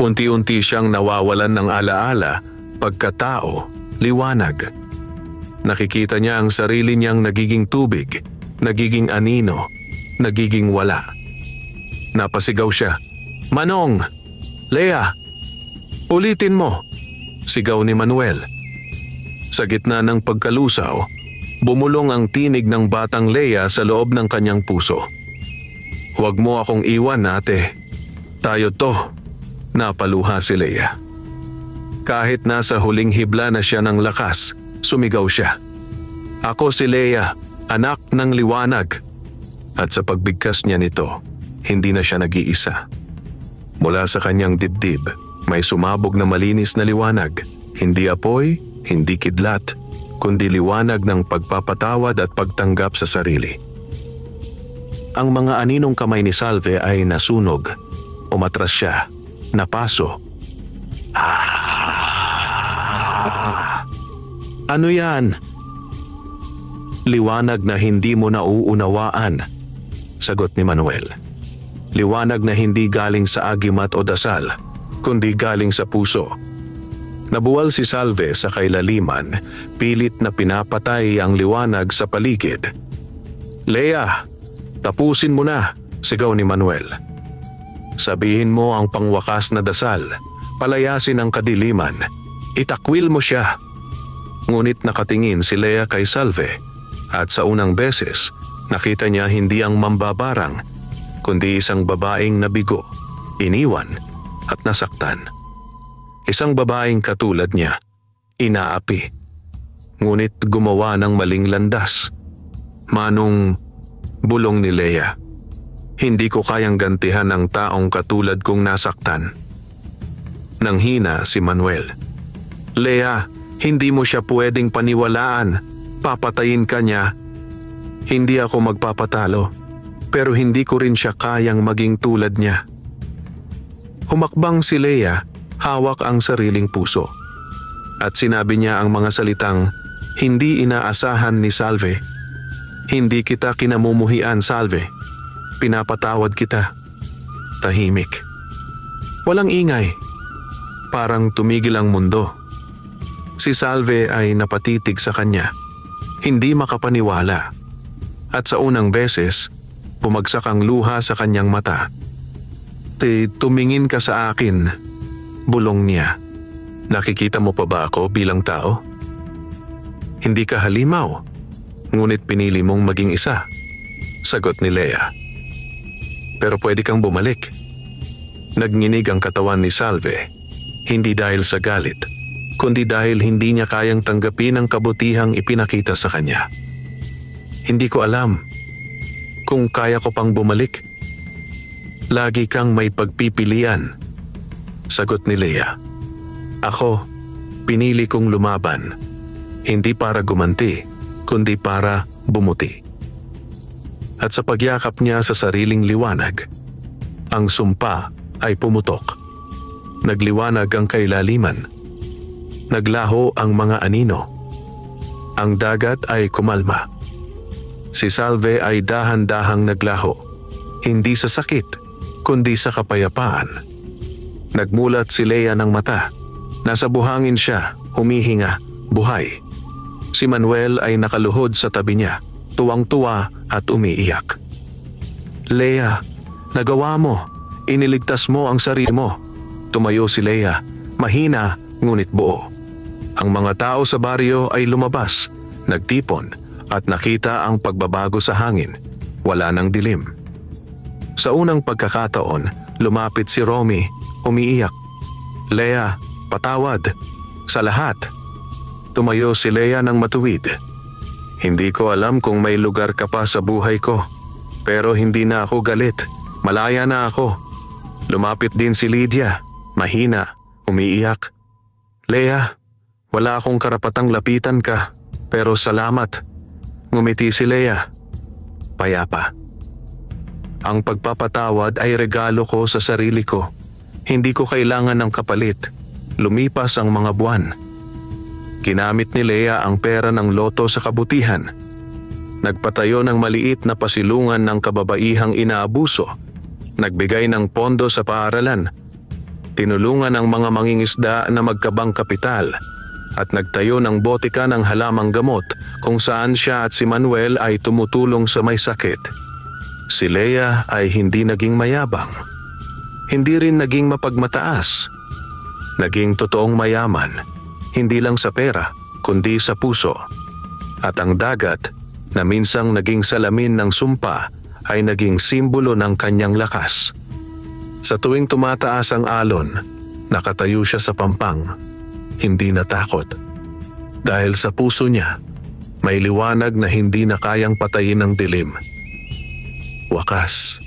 Unti-unti siyang nawawalan ng alaala, pagkatao, liwanag. Nakikita niya ang sarili niyang nagiging tubig, nagiging anino, nagiging wala. Napasigaw siya, Manong! Lea! Ulitin mo! Sigaw ni Manuel. Sa gitna ng pagkalusaw, bumulong ang tinig ng batang Lea sa loob ng kanyang puso. Huwag mo akong iwan, ate. Tayo to. Napaluha si Lea. Kahit nasa huling hibla na siya ng lakas, sumigaw siya. Ako si Lea, anak ng liwanag. At sa pagbigkas niya nito, hindi na siya nag-iisa. Mula sa kanyang dibdib, may sumabog na malinis na liwanag. Hindi apoy, hindi kidlat, kundi liwanag ng pagpapatawad at pagtanggap sa sarili. Ang mga aninong kamay ni Salve ay nasunog. Umatras siya. Napaso. Ano yan? Liwanag na hindi mo nauunawaan, sagot ni Manuel. Liwanag na hindi galing sa agimat o dasal, kundi galing sa puso. Nabuwal si Salve sa kailaliman, pilit na pinapatay ang liwanag sa paligid. Lea, tapusin mo na, sigaw ni Manuel. Sabihin mo ang pangwakas na dasal, palayasin ang kadiliman, itakwil mo siya. Ngunit nakatingin si Lea kay Salve at sa unang beses nakita niya hindi ang mambabarang, kundi isang babaeng nabigo, iniwan at nasaktan. Isang babaeng katulad niya, inaapi, ngunit gumawa ng maling landas. Manong, bulong ni Lea, hindi ko kayang gantihan ng taong katulad kong nasaktan. Nang hina si Manuel. Lea, hindi mo siya pwedeng paniwalaan. Papatayin ka niya. Hindi ako magpapatalo, pero hindi ko rin siya kayang maging tulad niya. Humakbang si Lea, hawak ang sariling puso. At sinabi niya ang mga salitang hindi inaasahan ni Salve. Hindi kita kinamumuhian, Salve. Pinapatawad kita. Tahimik. Walang ingay. Parang tumigil ang mundo. Si Salve ay napatitig sa kanya. Hindi makapaniwala. At sa unang beses, bumagsak ang luha sa kanyang mata. Tumingin ka sa akin, bulong niya. Nakikita mo pa ba ako bilang tao? Hindi ka halimaw, ngunit pinili mong maging isa, sagot ni Lea. Pero pwede kang bumalik. Nagnginig ang katawan ni Salve, hindi dahil sa galit, kundi dahil hindi niya kayang tanggapin ang kabutihang ipinakita sa kanya. Hindi ko alam kung kaya ko pang bumalik. Lagi kang may pagpipilian, sagot ni Leia. Ako, pinili kong lumaban. Hindi para gumanti, kundi para bumuti. At sa pagyakap niya sa sariling liwanag, ang sumpa ay pumutok. Nagliwanag ang kailaliman. Naglaho ang mga anino. Ang dagat ay kumalma. Si Salve ay dahan-dahang naglaho, hindi sa sakit, kundi sa kapayapaan. Nagmulat si Leia ng mata. Nasa buhangin siya, humihinga, buhay. Si Manuel ay nakaluhod sa tabi niya, tuwang-tuwa at umiiyak. Leia, nagawa mo. Iniligtas mo ang sarili mo. Tumayo si Leia, mahina ngunit buo. Ang mga tao sa baryo ay lumabas, nagtipon at nakita ang pagbabago sa hangin. Wala nang dilim. Sa unang pagkakataon, lumapit si Romy, umiiyak. Leia, patawad. Sa lahat. Tumayo si Leia ng matuwid. Hindi ko alam kung may lugar ka pa sa buhay ko. Pero hindi na ako galit. Malaya na ako. Lumapit din si Lydia. Mahina, umiiyak. Leia, wala akong karapatang lapitan ka. Pero salamat. Ngumiti si Leia. Payapa. Ang pagpapatawad ay regalo ko sa sarili ko. Hindi ko kailangan ng kapalit. Lumipas ang mga buwan. Ginamit ni Leia ang pera ng loto sa kabutihan. Nagpatayo ng maliit na pasilungan ng kababaihang inaabuso. Nagbigay ng pondo sa paaralan. Tinulungan ang mga mangingisda na magkabang kapital. At nagtayo ng botika ng halamang gamot kung saan siya at si Manuel ay tumutulong sa may sakit. Si Leia ay hindi naging mayabang. Hindi rin naging mapagmataas. Naging totoong mayaman. Hindi lang sa pera, kundi sa puso. At ang dagat, na minsang naging salamin ng sumpa, ay naging simbolo ng kanyang lakas. Sa tuwing tumataas ang alon, nakatayo siya sa pampang, hindi natakot. Dahil sa puso niya, may liwanag na hindi na kayang patayin ng dilim. Wakas.